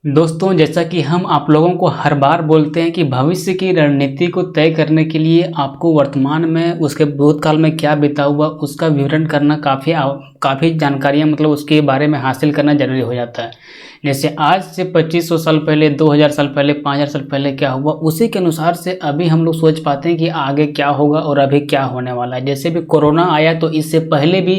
दोस्तों, जैसा कि हम आप लोगों को हर बार बोलते हैं कि भविष्य की रणनीति को तय करने के लिए आपको वर्तमान में उसके भूतकाल में क्या बीता हुआ उसका विवरण करना काफ़ी जानकारियाँ मतलब उसके बारे में हासिल करना ज़रूरी हो जाता है। जैसे आज से 2500 साल पहले, 2000 साल पहले, 5000 साल पहले क्या हुआ, उसी के अनुसार से अभी हम लोग सोच पाते हैं कि आगे क्या होगा और अभी क्या होने वाला है। जैसे भी कोरोना आया तो इससे पहले भी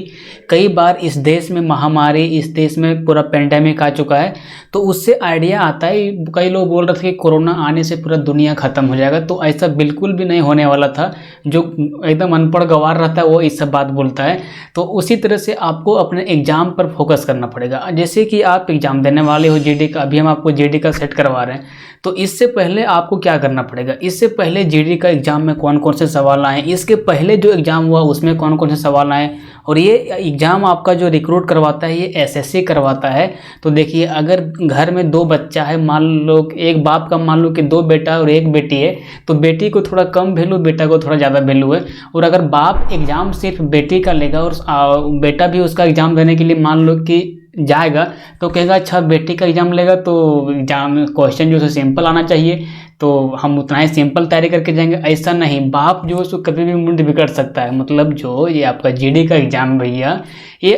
कई बार इस देश में महामारी, इस देश में पूरा पेंडेमिक आ चुका है, तो उससे आइडिया आता है। कई लोग बोल रहे थे कि कोरोना आने से पूरा दुनिया ख़त्म हो जाएगा, तो ऐसा बिल्कुल भी नहीं होने वाला था। जो एकदम अनपढ़ गंवार रहता है वो इस सब बात बोलता है। तो उसी तरह से आपको अपने एग्ज़ाम पर फोकस करना पड़ेगा। जैसे कि आप एग्ज़ाम देने वाले हो जीडी का, अभी हम आपको जीडी का सेट करवा रहे हैं, तो इससे पहले आपको क्या करना पड़ेगा। इससे पहले जीडी का एग्ज़ाम में कौन कौन से सवाल आए, इसके पहले जो एग्ज़ाम हुआ उसमें कौन कौन से सवाल आए, और ये एग्ज़ाम आपका जो रिक्रूट करवाता है ये एसएससी करवाता है। तो देखिए, अगर घर में 2 बच्चा है, मान लो एक बाप का मान लो कि 2 बेटा और 1 बेटी है, तो बेटी को थोड़ा कम वैल्यू, बेटा को थोड़ा ज़्यादा वैल्यू है। और अगर बाप एग्ज़ाम सिर्फ बेटी का लेगा और बेटा भी उसका एग्ज़ाम देने के लिए मान लो कि जाएगा, तो कहेगा अच्छा बेटी का एग्ज़ाम लेगा तो एग्ज़ाम क्वेश्चन जो है सिंपल आना चाहिए, तो हम उतना ही सिंपल तैयारी करके जाएंगे। ऐसा नहीं, बाप जो है उसको कभी भी मूड बिगड़ सकता है। मतलब जो ये आपका जीडी का एग्ज़ाम भैया, ये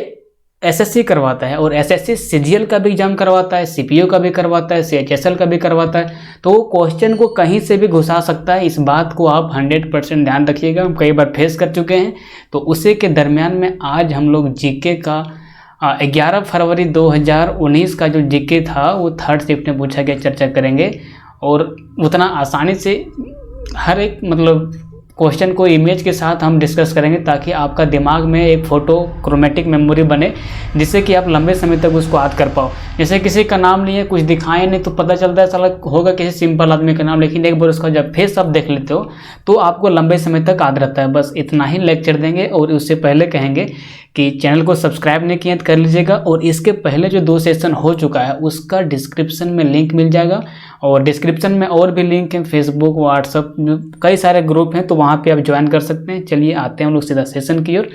एसएससी करवाता है, और एसएससी सीजीएल का भी एग्ज़ाम करवाता है, सीपीओ का भी करवाता है, सीएचएसएल का भी करवाता है। तो वो क्वेश्चन को कहीं से भी घुसा सकता है। इस बात को आप 100% ध्यान रखिएगा, हम कई बार फेस कर चुके हैं। तो उसी के दरमियान में आज हम लोग जीके का 11 फरवरी 2019 का जो जीके था वो 3rd शिफ्ट में पूछा गया, चर्चा करेंगे। और उतना आसानी से हर एक मतलब क्वेश्चन को इमेज के साथ हम डिस्कस करेंगे, ताकि आपका दिमाग में एक फ़ोटो क्रोमेटिक मेमोरी बने, जिससे कि आप लंबे समय तक उसको याद कर पाओ। जैसे किसी का नाम लिए, कुछ दिखाए नहीं, तो पता चलता है साला होगा किसी सिंपल आदमी का नाम, लेकिन एक बार उसका जब फेस आप देख लेते हो तो आपको लंबे समय तक याद रहता है। बस इतना ही लेक्चर देंगे, और उससे पहले कहेंगे कि चैनल को सब्सक्राइब नहीं किया तो कर लीजिएगा। और इसके पहले जो 2 सेशन हो चुका है उसका डिस्क्रिप्शन में लिंक मिल जाएगा, और डिस्क्रिप्शन में और भी लिंक है, फेसबुक, व्हाट्सअप, कई सारे ग्रुप हैं, तो वहाँ पे आप ज्वाइन कर सकते हैं। चलिए आते हैं हम लोग सीधा सेशन की ओर।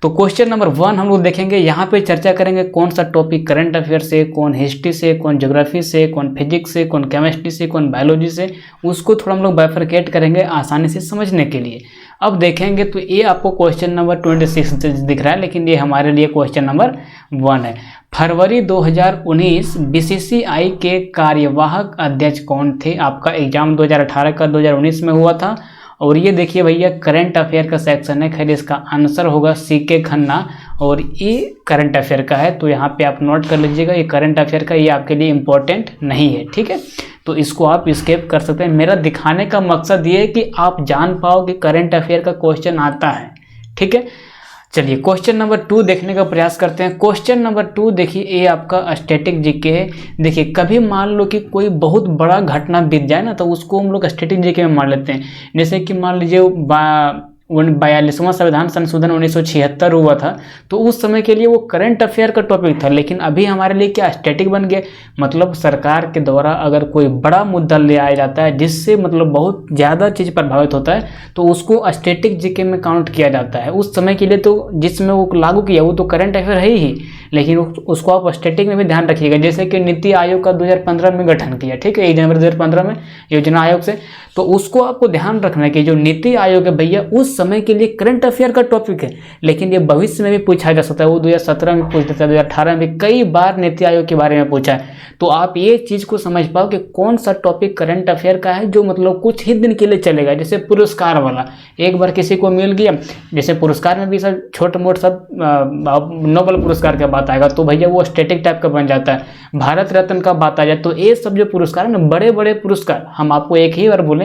तो क्वेश्चन नंबर 1 हम लोग देखेंगे। यहाँ पे चर्चा करेंगे कौन सा टॉपिक करंट अफेयर से, कौन हिस्ट्री से, कौन ज्योग्राफी से, कौन फिजिक्स से, कौन केमिस्ट्री से, कौन बायोलॉजी से, उसको थोड़ा हम लोग बाइफरकेट करेंगे आसानी से समझने के लिए। अब देखेंगे तो ये आपको क्वेश्चन नंबर 26 दिख रहा है, लेकिन ये हमारे लिए क्वेश्चन नंबर 1 है। फरवरी 2019 बीसीसीआई के कार्यवाहक अध्यक्ष कौन थे। आपका एग्जाम 2018 का 2019 में हुआ था। और ये देखिए भैया, करंट अफेयर का सेक्शन है। खैर इसका आंसर होगा सीके खन्ना, और ये करंट अफेयर का है, तो यहाँ पे आप नोट कर लीजिएगा। ये करंट अफेयर का, ये आपके लिए इम्पोर्टेंट नहीं है, ठीक है, तो इसको आप स्किप कर सकते हैं। मेरा दिखाने का मकसद ये है कि आप जान पाओ कि करंट अफेयर का क्वेश्चन आता है, ठीक है। चलिए क्वेश्चन नंबर 2 देखने का प्रयास करते हैं। क्वेश्चन नंबर 2 देखिए, ये आपका स्टैटिक जीके है। देखिए, कभी मान लो कि कोई बहुत बड़ा घटना बीत जाए ना, तो उसको हम लोग स्टैटिक जीके में मान लेते हैं। जैसे कि मान लीजिए 42वां संविधान संशोधन 1976 हुआ था, तो उस समय के लिए वो करंट अफेयर का टॉपिक था, लेकिन अभी हमारे लिए क्या स्टैटिक बन गया। मतलब सरकार के द्वारा अगर कोई बड़ा मुद्दा ले आया जाता है जिससे मतलब बहुत ज़्यादा चीज़ प्रभावित होता है, तो उसको स्टैटिक जीके में काउंट किया जाता है उस समय के लिए। तो जिसमें वो लागू किया वो तो करंट अफेयर है ही, लेकिन उसको आप स्टैटिक में भी ध्यान रखिएगा। जैसे कि नीति आयोग का 2015 में गठन किया, ठीक है, 1 जनवरी 2015 में योजना आयोग से, तो उसको आपको ध्यान रखना है कि जो नीति आयोग है भैया उस समय के लिए करंट अफेयर का टॉपिक है, लेकिन ये भविष्य में भी पूछा जा सकता है। वो 2017 में पूछ देता है, 2018 में भी कई बार नीति आयोग के बारे में पूछा है। तो आप ये चीज़ को समझ पाओ कि कौन सा टॉपिक करंट अफेयर का है जो मतलब कुछ ही दिन के लिए चलेगा। जैसे पुरस्कार वाला, एक बार किसी को मिल गया, जैसे पुरस्कार में भी सब छोटे मोटे सब नोबेल पुरस्कार का बात आएगा, तो भैया वो स्टैटिक टाइप का बन जाता है। भारत रत्न का बात आ जाए, तो ये सब जो पुरस्कार है ना, बड़े बड़े पुरस्कार, हम आपको एक ही बार बोले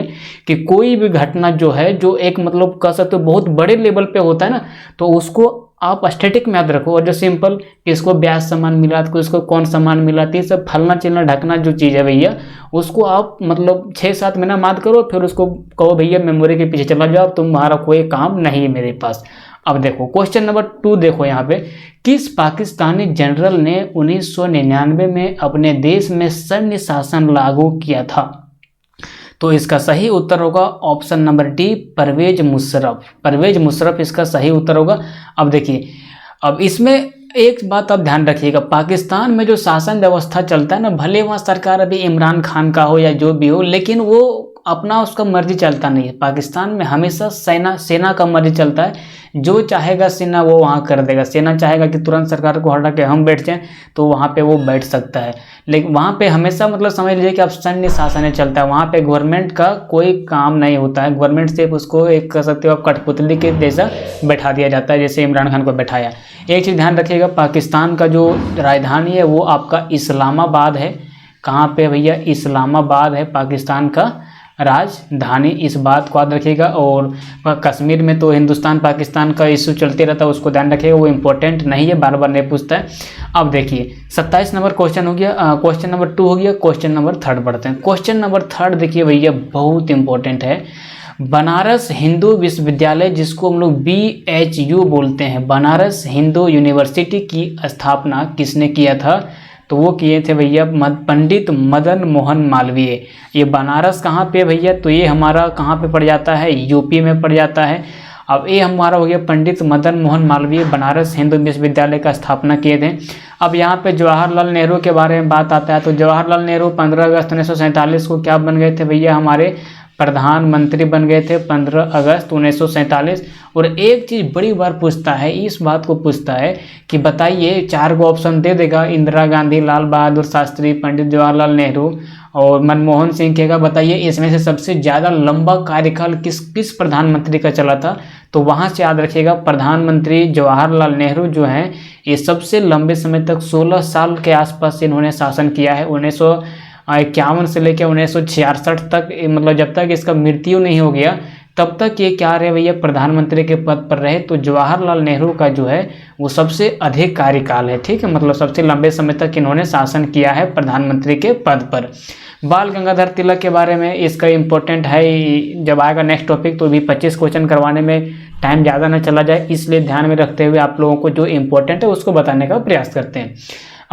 कि कोई भी घटना जो है, जो एक मतलब कह सकते हो बहुत बड़े लेवल पे होता है ना, तो उसको आप स्टैटिक में याद रखो। और जो सिंपल, किसको ब्याज सम्मान मिला, तो इसको कौन सम्मान मिला, तो ये सब फलना चिलना ढकना जो चीज़ है भैया, उसको आप मतलब 6-7 महीना याद करो, फिर उसको कहो भैया मेमोरी के पीछे चला जाओ, तुम्हारा कोई काम नहीं है मेरे पास। अब देखो क्वेश्चन नंबर 2 देखो यहाँ पे, किस पाकिस्तानी जनरल ने 1999 में अपने देश में सैन्य शासन लागू किया था। तो इसका सही उत्तर होगा option number D, Parvez Musharraf. Parvez Musharraf इसका सही उत्तर होगा। अब देखिए, अब इसमें एक बात आप ध्यान रखिएगा, पाकिस्तान में जो शासन व्यवस्था चलता है ना, भले वहाँ सरकार अभी इमरान खान का हो या जो भी हो, लेकिन वो अपना उसका मर्जी चलता नहीं है। पाकिस्तान में हमेशा सेना का मर्जी चलता है। जो चाहेगा सेना वो वहाँ कर देगा। सेना चाहेगा कि तुरंत सरकार को हटा के हम बैठ जाएं तो वहाँ पे वो बैठ सकता है, लेकिन वहाँ पे हमेशा मतलब समझ लीजिए कि अब सैन्य शासन चलता है। वहाँ पे गवर्नमेंट का कोई काम नहीं होता है। गवर्नमेंट सिर्फ उसको एक कह सकते हो आप कठपुतली के जैसा बैठा दिया जाता है, जैसे इमरान खान को बैठाया। एक चीज़ ध्यान रखिएगा, पाकिस्तान का जो राजधानी है वो आपका इस्लामाबाद है। कहाँ पे भैया? इस्लामाबाद है पाकिस्तान का राजधानी, इस बात को याद रखिएगा। और कश्मीर में तो हिंदुस्तान पाकिस्तान का इशू चलते रहता है, उसको ध्यान रखिएगा, वो इंपॉर्टेंट नहीं है, बार बार नहीं पूछता है। अब देखिए 27 नंबर क्वेश्चन हो गया, क्वेश्चन नंबर 2 हो गया। क्वेश्चन नंबर 3 पढ़ते हैं। क्वेश्चन नंबर 3 देखिए भैया, बहुत इंपॉर्टेंट है। बनारस हिंदू विश्वविद्यालय, जिसको हम लोग BHU बोलते हैं, बनारस हिंदू यूनिवर्सिटी की स्थापना किसने किया था? तो वो किए थे भैया पंडित मदन मोहन मालवीय। ये बनारस कहाँ पे भैया? तो ये हमारा कहाँ पे पड़ जाता है? यूपी में पड़ जाता है। अब ये हमारा हो गया पंडित मदन मोहन मालवीय बनारस हिंदू विश्वविद्यालय का स्थापना किए थे। अब यहाँ पे जवाहरलाल नेहरू के बारे में बात आता है, तो जवाहरलाल नेहरू 15 अगस्त 1947 को क्या बन गए थे भैया? हमारे प्रधानमंत्री बन गए थे 15 अगस्त 1947। और एक चीज़ बड़ी बार पूछता है, इस बात को पूछता है कि बताइए, 4 को ऑप्शन दे देगा, इंदिरा गांधी, लाल बहादुर शास्त्री, पंडित जवाहरलाल नेहरू और मनमोहन सिंह कहेगा, बताइए इसमें से सबसे ज़्यादा लंबा कार्यकाल किस प्रधानमंत्री का चला था? तो वहाँ से याद रखिएगा, प्रधानमंत्री जवाहरलाल नेहरू जो हैं ये सबसे लंबे समय तक 16 साल के आसपास इन्होंने शासन किया है। 1951 से लेकर 1966 तक, मतलब जब तक इसका मृत्यु नहीं हो गया तब तक ये क्या रहे भैया? प्रधानमंत्री के पद पर रहे। तो जवाहरलाल नेहरू का जो है वो सबसे अधिक कार्यकाल है, ठीक है, मतलब सबसे लंबे समय तक इन्होंने शासन किया है प्रधानमंत्री के पद पर। बाल गंगाधर तिलक के बारे में इसका इम्पोर्टेंट है, जब आएगा नेक्स्ट टॉपिक तो भी 25 क्वेश्चन करवाने में टाइम ज़्यादा ना चला जाए, इसलिए ध्यान में रखते हुए आप लोगों को जो इम्पोर्टेंट है उसको बताने का प्रयास करते हैं।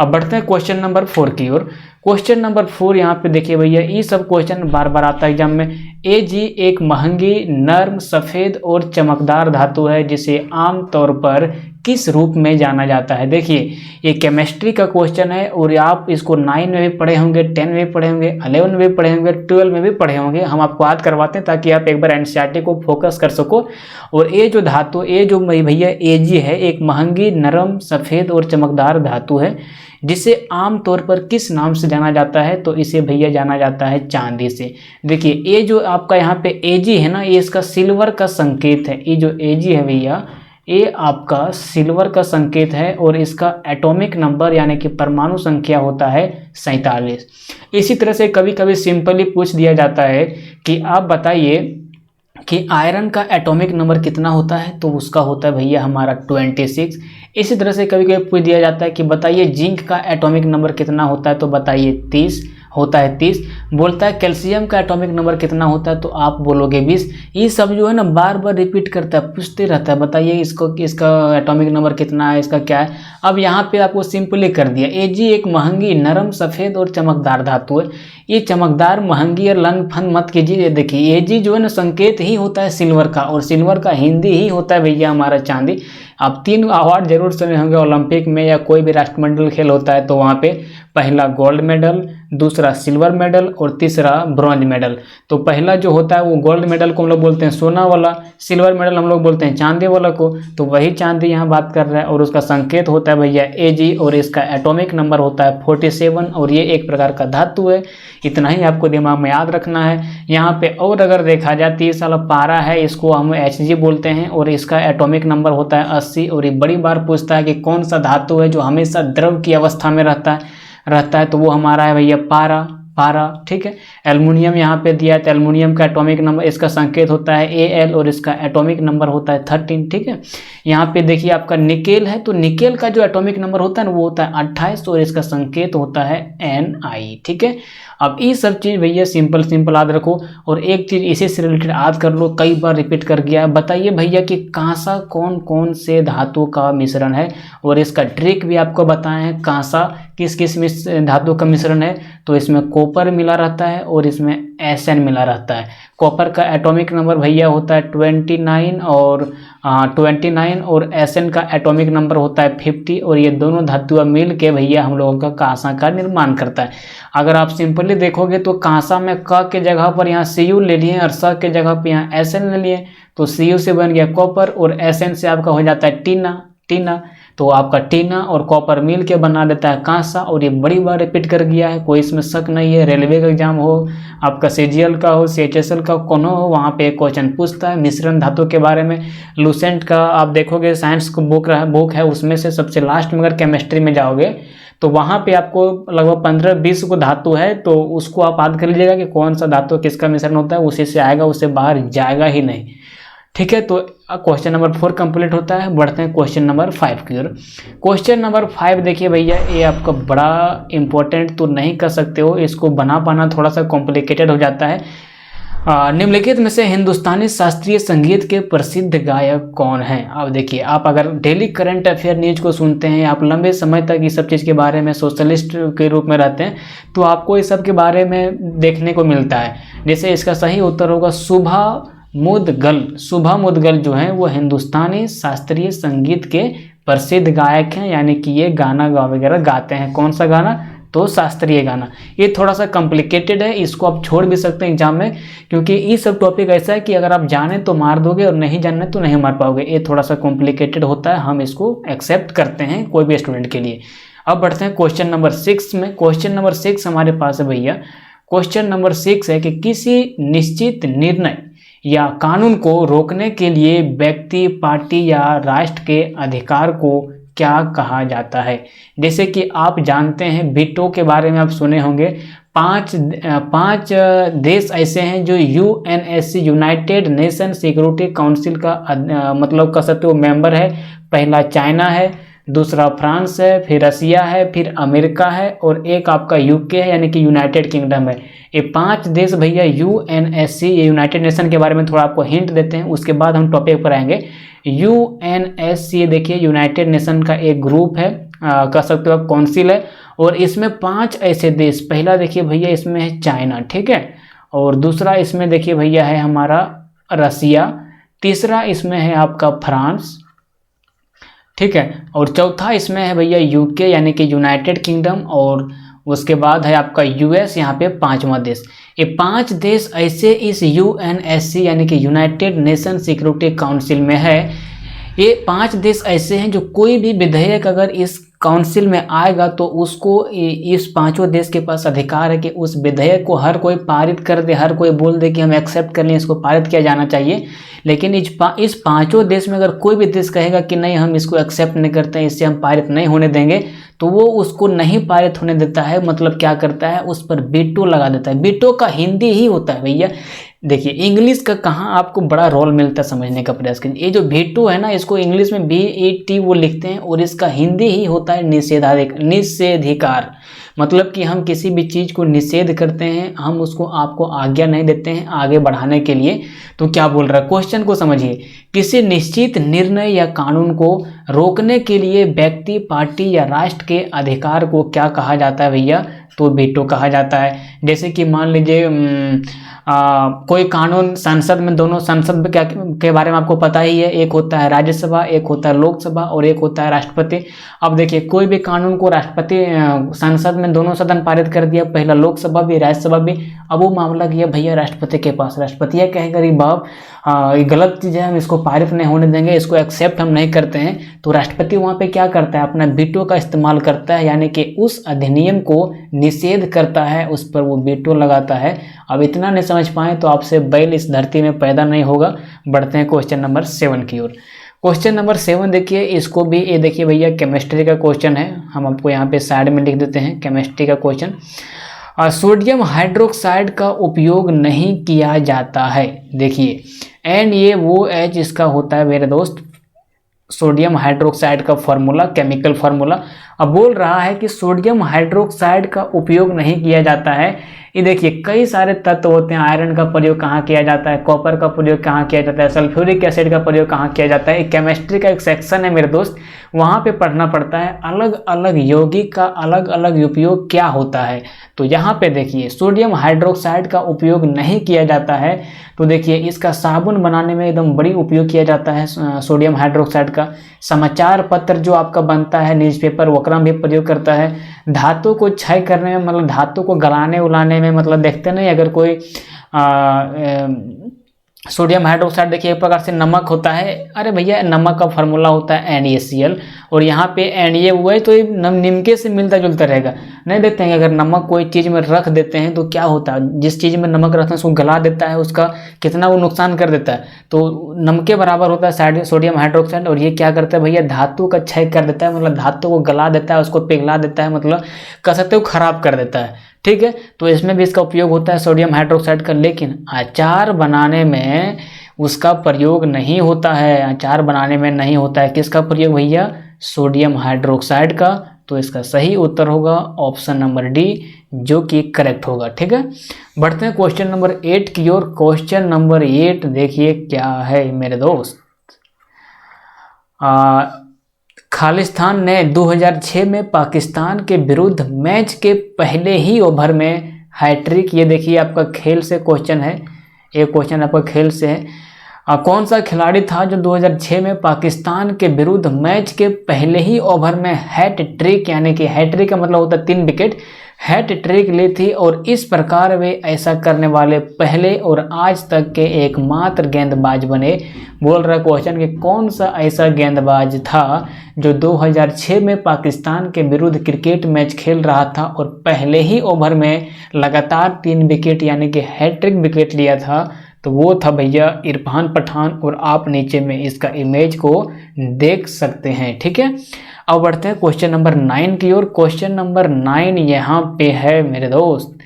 अब बढ़ते हैं क्वेश्चन नंबर 4 की ओर। क्वेश्चन नंबर 4 यहाँ पे देखिए भैया, ये सब क्वेश्चन बार बार आता है एग्जाम में। Ag एक महंगी, नर्म, सफ़ेद और चमकदार धातु है जिसे आमतौर पर किस रूप में जाना जाता है? देखिए ये केमिस्ट्री का क्वेश्चन है और आप इसको 9 में भी पढ़े होंगे, 10 में भी पढ़े होंगे, 11 में भी पढ़े होंगे, 12 में भी पढ़े होंगे। हम आपको याद करवाते हैं ताकि आप एक बार NCERT को फोकस कर सको। और ये जो धातु, ये जो भैया Ag है, एक महंगी, नरम, सफ़ेद और चमकदार धातु है जिसे आमतौर पर किस नाम से जाना जाता है? तो इसे भैया जाना जाता है चांदी से। देखिए ये जो आपका यहाँ पे Ag है ना, ये इसका सिल्वर का संकेत है। ये जो Ag है भैया, ये आपका सिल्वर का संकेत है और इसका एटॉमिक नंबर यानी कि परमाणु संख्या होता है 47। इसी तरह से कभी कभी सिंपली पूछ दिया जाता है कि आप बताइए कि आयरन का एटॉमिक नंबर कितना होता है? तो उसका होता है भैया हमारा 26। इसी तरह से कभी कभी पूछ दिया जाता है कि बताइए जिंक का एटॉमिक नंबर कितना होता है? तो बताइए 30 होता है, 30। बोलता है कैल्शियम का एटॉमिक नंबर कितना होता है? तो आप बोलोगे 20। ये सब जो है ना बार बार रिपीट करता है, पूछते रहता है, बताइए इसका एटॉमिक नंबर कितना है, इसका क्या है। अब यहाँ पे आपको सिंपली कर दिया, Ag एक महंगी, नरम, सफ़ेद और चमकदार धातु है। ये चमकदार, महंगी और लन फन मत कीजिए। देखिए Ag जो है ना संकेत ही होता है सिल्वर का, और सिल्वर का हिंदी ही होता है भैया हमारा चांदी। आप 3 अवार्ड जरूर सुने होंगे ओलंपिक में या कोई भी राष्ट्रमंडल खेल होता है तो वहाँ पे पहला गोल्ड मेडल, दूसरा सिल्वर मेडल और तीसरा ब्रॉन्ज मेडल। तो पहला जो होता है वो गोल्ड मेडल को हम लोग बोलते हैं सोना वाला, सिल्वर मेडल हम लोग बोलते हैं चांदी वाला को। तो वही चांदी यहाँ बात कर रहा है और उसका संकेत होता है भैया Ag और इसका एटॉमिक नंबर होता है 47 और ये एक प्रकार का धातु है। इतना ही आपको दिमाग में याद रखना है। यहाँ पे और अगर देखा जाए 30 वाला पारा है, इसको हम Hg बोलते हैं और इसका एटॉमिक नंबर होता है 80। और ये बड़ी बार पूछता है कि कौन सा धातु है जो हमेशा द्रव की अवस्था में रहता है तो वो हमारा है भैया पारा, ठीक है। एल्युमिनियम यहाँ पे दिया है तो एल्युमिनियम का एटॉमिक नंबर, इसका संकेत होता है Al और इसका एटॉमिक नंबर होता है 13, ठीक है। यहाँ पे देखिए आपका निकेल है तो निकेल का जो एटॉमिक नंबर होता है ना वो होता है 28 और इसका संकेत होता है Ni, ठीक है। अब ये सब चीज़ भैया सिंपल याद रखो। और एक चीज़ इसी से रिलेटेड याद कर लो, कई बार रिपीट कर गया है। बताइए भैया कि कांसा कौन कौन से धातु का मिश्रण है, और इसका ट्रिक भी आपको बताए हैं। कांसा किस किस धातु का मिश्रण है? तो इसमें कॉपर मिला रहता है और इसमें Sn मिला रहता है। कॉपर का एटॉमिक नंबर भैया होता है 29 और 29 और Sn का एटॉमिक नंबर होता है 50 और ये दोनों धातुएं मिल के भैया हम लोगों का कांसा का निर्माण करता है। अगर आप सिंपली देखोगे तो कांसा में क के जगह पर यहाँ Cu ले लिए और स के जगह पर यहाँ Sn ले लिए, तो Cu से बन गया कॉपर और Sn से आपका हो जाता है टीना। तो आपका टीना और कॉपर मिल के बना देता है कांसा, और ये बड़ी बार रिपीट कर गया है, कोई इसमें शक नहीं है। रेलवे का एग्जाम हो, आपका CGL का हो, CHSL का कोनो हो, वहाँ पे एक क्वेश्चन पूछता है मिश्रण धातु के बारे में। लूसेंट का आप देखोगे साइंस का बुक है, उसमें से सबसे लास्ट में अगर केमिस्ट्री में जाओगे तो वहाँ पे आपको लगभग 15-20 को धातु है, तो उसको आप याद कर लीजिएगा कि कौन सा धातु किसका मिश्रण होता है, उसी से आएगा, उससे बाहर जाएगा ही नहीं। ठीक है, तो क्वेश्चन नंबर 4 कंप्लीट होता है। बढ़ते हैं क्वेश्चन नंबर 5 की ओर। क्वेश्चन नंबर 5 देखिए भैया, ये आपका बड़ा इंपॉर्टेंट तो नहीं कर सकते हो, इसको बना पाना थोड़ा सा कॉम्प्लिकेटेड हो जाता है। निम्नलिखित में से हिंदुस्तानी शास्त्रीय संगीत के प्रसिद्ध गायक कौन हैं? अब देखिए, आप अगर डेली करंट अफेयर न्यूज को सुनते हैं, आप लंबे समय तक इस सब चीज़ के बारे में सोशलिस्ट के रूप में रहते हैं, तो आपको इस सब के बारे में देखने को मिलता है। जैसे इसका सही उत्तर होगा शुभा मुदगल जो हैं वो हिंदुस्तानी शास्त्रीय संगीत के प्रसिद्ध गायक हैं, यानी कि ये गाना वगैरह गाते हैं। कौन सा गाना? तो शास्त्रीय गाना। ये थोड़ा सा कॉम्प्लिकेटेड है, इसको आप छोड़ भी सकते हैं एग्जाम में, क्योंकि ये सब टॉपिक ऐसा है कि अगर आप जाने तो मार दोगे और नहीं जाने तो नहीं मार पाओगे। ये थोड़ा सा कॉम्प्लिकेटेड होता है, हम इसको एक्सेप्ट करते हैं कोई भी स्टूडेंट के लिए। अब बढ़ते हैं क्वेश्चन नंबर 6 में। क्वेश्चन नंबर 6 हमारे पास है भैया। क्वेश्चन नंबर 6 है कि किसी निश्चित निर्णय या कानून को रोकने के लिए व्यक्ति, पार्टी या राष्ट्र के अधिकार को क्या कहा जाता है? जैसे कि आप जानते हैं वीटो के बारे में आप सुने होंगे। पांच देश ऐसे हैं जो UNSC United nation security council का मतलब कह सकते हो मेंबर है। पहला चाइना है, दूसरा फ्रांस है, फिर रसिया है, फिर अमेरिका है और एक आपका UK है, यानी कि यूनाइटेड किंगडम है। ये 5 देश भैया UNSC, ये यूनाइटेड नेशन के बारे में थोड़ा आपको हिंट देते हैं, उसके बाद हम टॉपिक पर आएंगे। UNSC देखिए यूनाइटेड नेशन का एक ग्रुप है, कह सकते हो आप काउंसिल है, और इसमें 5 ऐसे देश, पहला देखिए भैया इसमें है चाइना, ठीक है, और दूसरा इसमें देखिए भैया है हमारा रसिया, तीसरा इसमें है आपका फ्रांस, ठीक है, और चौथा इसमें है भैया UK यानी कि यूनाइटेड किंगडम, और उसके बाद है आपका US, यहाँ पे 5वां देश। ये 5 देश ऐसे इस UNSC यानी कि यूनाइटेड नेशन सिक्योरिटी काउंसिल में है। ये 5 देश ऐसे हैं जो कोई भी विधेयक अगर इस काउंसिल में आएगा तो उसको इस 5 देश के पास अधिकार है कि उस विधेयक को हर कोई पारित कर दे, हर कोई बोल दे कि हम एक्सेप्ट कर लें, इसको पारित किया जाना चाहिए। लेकिन इस 5 देश में अगर कोई भी देश कहेगा कि नहीं हम इसको एक्सेप्ट नहीं करते हैं, इससे हम पारित नहीं होने देंगे, तो वो उसको नहीं पारित होने देता है। मतलब क्या करता है, उस पर वीटो लगा देता है। वीटो का हिंदी ही होता है भैया, देखिए इंग्लिश का कहाँ आपको बड़ा रोल मिलता है समझने का प्रयास कीजिए। ये जो वीटो है ना, इसको इंग्लिश में VET वो लिखते हैं, और इसका हिंदी ही होता है निषेधाधिकार। मतलब कि हम किसी भी चीज़ को निषेध करते हैं, हम उसको आपको आज्ञा नहीं देते हैं आगे बढ़ाने के लिए। तो क्या बोल रहा है, क्वेश्चन को समझिए। किसी निश्चित निर्णय या कानून को रोकने के लिए व्यक्ति, पार्टी या राष्ट्र के अधिकार को क्या कहा जाता है भैया? तो वीटो कहा जाता है। जैसे कि मान लीजिए कोई कानून संसद में, दोनों संसद के बारे में आपको पता ही है, एक होता है राज्यसभा, एक होता है लोकसभा और एक होता है राष्ट्रपति। अब देखिए कोई भी कानून को राष्ट्रपति संसद में दोनों सदन पारित कर दिया, पहला लोकसभा भी राज्यसभा भी, अब वो मामला गया भैया राष्ट्रपति के पास। राष्ट्रपति यह कहेगा अरे बाप ये गलत चीज़ है, हम इसको पारित नहीं होने देंगे, इसको एक्सेप्ट हम नहीं करते हैं। तो राष्ट्रपति वहाँ पे क्या करता है, अपना वीटो का इस्तेमाल करता है, यानी कि उस अधिनियम को निषेध करता है, उस पर वो वीटो लगाता है। अब इतना नहीं समझ पाए तो आपसे बैल इस धरती में पैदा नहीं होगा। बढ़ते हैं क्वेश्चन नंबर 7 की ओर। क्वेश्चन नंबर 7 देखिए, इसको भी ये देखिए भैया केमिस्ट्री का क्वेश्चन है, हम आपको यहाँ पे साइड में लिख देते हैं केमिस्ट्री का क्वेश्चन। सोडियम हाइड्रोक्साइड का उपयोग नहीं किया जाता है, देखिए NaOH इसका होता है मेरे दोस्त सोडियम हाइड्रोक्साइड का फार्मूला, केमिकल फार्मूला। अब बोल रहा है कि सोडियम हाइड्रोक्साइड का उपयोग नहीं किया जाता है। ये देखिए कई सारे तत्व होते हैं, आयरन का प्रयोग कहाँ किया जाता है, कॉपर का प्रयोग कहाँ किया जाता है, सल्फ्यूरिक एसिड का प्रयोग कहाँ किया जाता है। एक केमिस्ट्री का एक सेक्शन है मेरे दोस्त, वहाँ पे पढ़ना पड़ता है अलग अलग यौगिक का अलग अलग उपयोग क्या होता है। तो यहाँ पे देखिए सोडियम हाइड्रोक्साइड का उपयोग नहीं किया जाता है। तो देखिए इसका साबुन बनाने में एकदम बड़ी उपयोग किया जाता है सोडियम हाइड्रोक्साइड का। समाचार पत्र जो आपका बनता है, न्यूज़पेपर, वगैरह भी प्रयोग करता है। धातु को क्षय करने में, मतलब धातु को गलाने उलाने में, मतलब देखते नहीं अगर कोई सोडियम हाइड्रोक्साइड देखिए एक प्रकार से नमक होता है। अरे भैया नमक का फार्मूला होता है NaCl, और यहाँ पे Na हुआ है तो ये निमके से मिलता जुलता रहेगा। नहीं देखते हैं अगर नमक कोई चीज़ में रख देते हैं तो क्या होता है, जिस चीज़ में नमक रखते हैं उसको गला देता है, उसका कितना वो नुकसान कर देता है। तो नमके बराबर होता है सोडियम हाइड्रोक्साइड, और ये क्या करता है भैया धातु का क्षय कर देता है, मतलब धातु को गला देता है, उसको पिघला देता है, मतलब कह सकते हो खराब कर देता है। ठीक है, तो इसमें भी इसका उपयोग होता है सोडियम हाइड्रोक्साइड का, लेकिन अचार बनाने में उसका प्रयोग नहीं होता है। अचार बनाने में नहीं होता है। किसका प्रयोग भैया? सोडियम हाइड्रोक्साइड का। तो इसका सही उत्तर होगा ऑप्शन नंबर डी, जो कि करेक्ट होगा। ठीक है, बढ़ते हैं क्वेश्चन नंबर 8 की ओर। क्वेश्चन नंबर 8 देखिए क्या है मेरे दोस्त। खालिस्तान ने 2006 में पाकिस्तान के विरुद्ध मैच के पहले ही ओवर में हैट्रिक, ये देखिए आपका खेल से क्वेश्चन है, एक क्वेश्चन आपका खेल से है। कौन सा खिलाड़ी था जो 2006 में पाकिस्तान के विरुद्ध मैच के पहले ही ओवर में हैट ट्रिक, यानी कि हैट्रिक का मतलब होता है 3 विकेट, हैट ट्रिक ली थी, और इस प्रकार वे ऐसा करने वाले पहले और आज तक के एकमात्र गेंदबाज बने। बोल रहा क्वेश्चन कि कौन सा ऐसा गेंदबाज था जो 2006 में पाकिस्तान के विरुद्ध क्रिकेट मैच खेल रहा था और पहले ही ओवर में लगातार 3 विकेट यानी कि हैट्रिक विकेट लिया था। तो वो था भैया इरफान पठान, और आप नीचे में इसका इमेज को देख सकते हैं। ठीक है, अब बढ़ते हैं क्वेश्चन नंबर 9 की ओर। क्वेश्चन नंबर 9 यहाँ पे है मेरे दोस्त,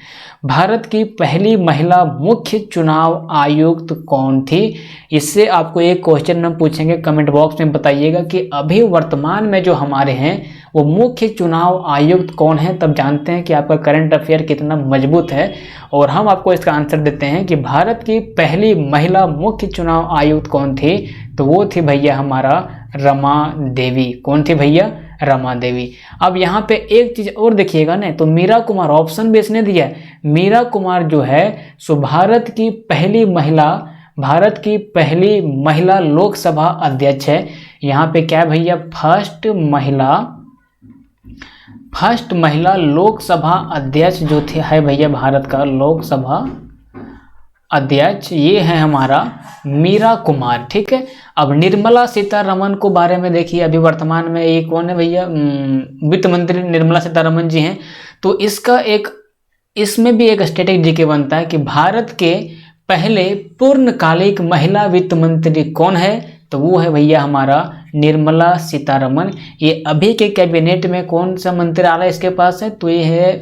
भारत की पहली महिला मुख्य चुनाव आयुक्त कौन थी? इससे आपको एक क्वेश्चन हम पूछेंगे, कमेंट बॉक्स में बताइएगा कि अभी वर्तमान में जो हमारे हैं वो मुख्य चुनाव आयुक्त कौन है, तब जानते हैं कि आपका करंट अफेयर कितना मजबूत है। और हम आपको इसका आंसर देते हैं कि भारत की पहली महिला मुख्य चुनाव आयुक्त कौन थी? तो वो थी भैया हमारा रमा देवी। कौन थी भैया? रमा देवी। अब यहाँ पे एक चीज और देखिएगा ना, तो मीरा कुमार, ऑप्शन भी इसने दिया है। मीरा कुमार जो है सो भारत की पहली महिला लोकसभा अध्यक्ष है। यहाँ पे क्या है भैया? फर्स्ट महिला लोकसभा अध्यक्ष जो थे है भैया भारत का लोकसभा अध्यक्ष, ये है हमारा मीरा कुमार। ठीक है, अब निर्मला सीतारमन को बारे में देखिए, अभी वर्तमान में ये कौन है भैया? वित्त मंत्री निर्मला सीतारमन जी हैं। तो इसमें भी एक स्टैटिक जीके बनता है कि भारत के पहले पूर्णकालिक महिला वित्त मंत्री कौन है? तो वो है भैया हमारा निर्मला सीतारमन। ये अभी के कैबिनेट में कौन सा मंत्रालय इसके पास है? तो ये है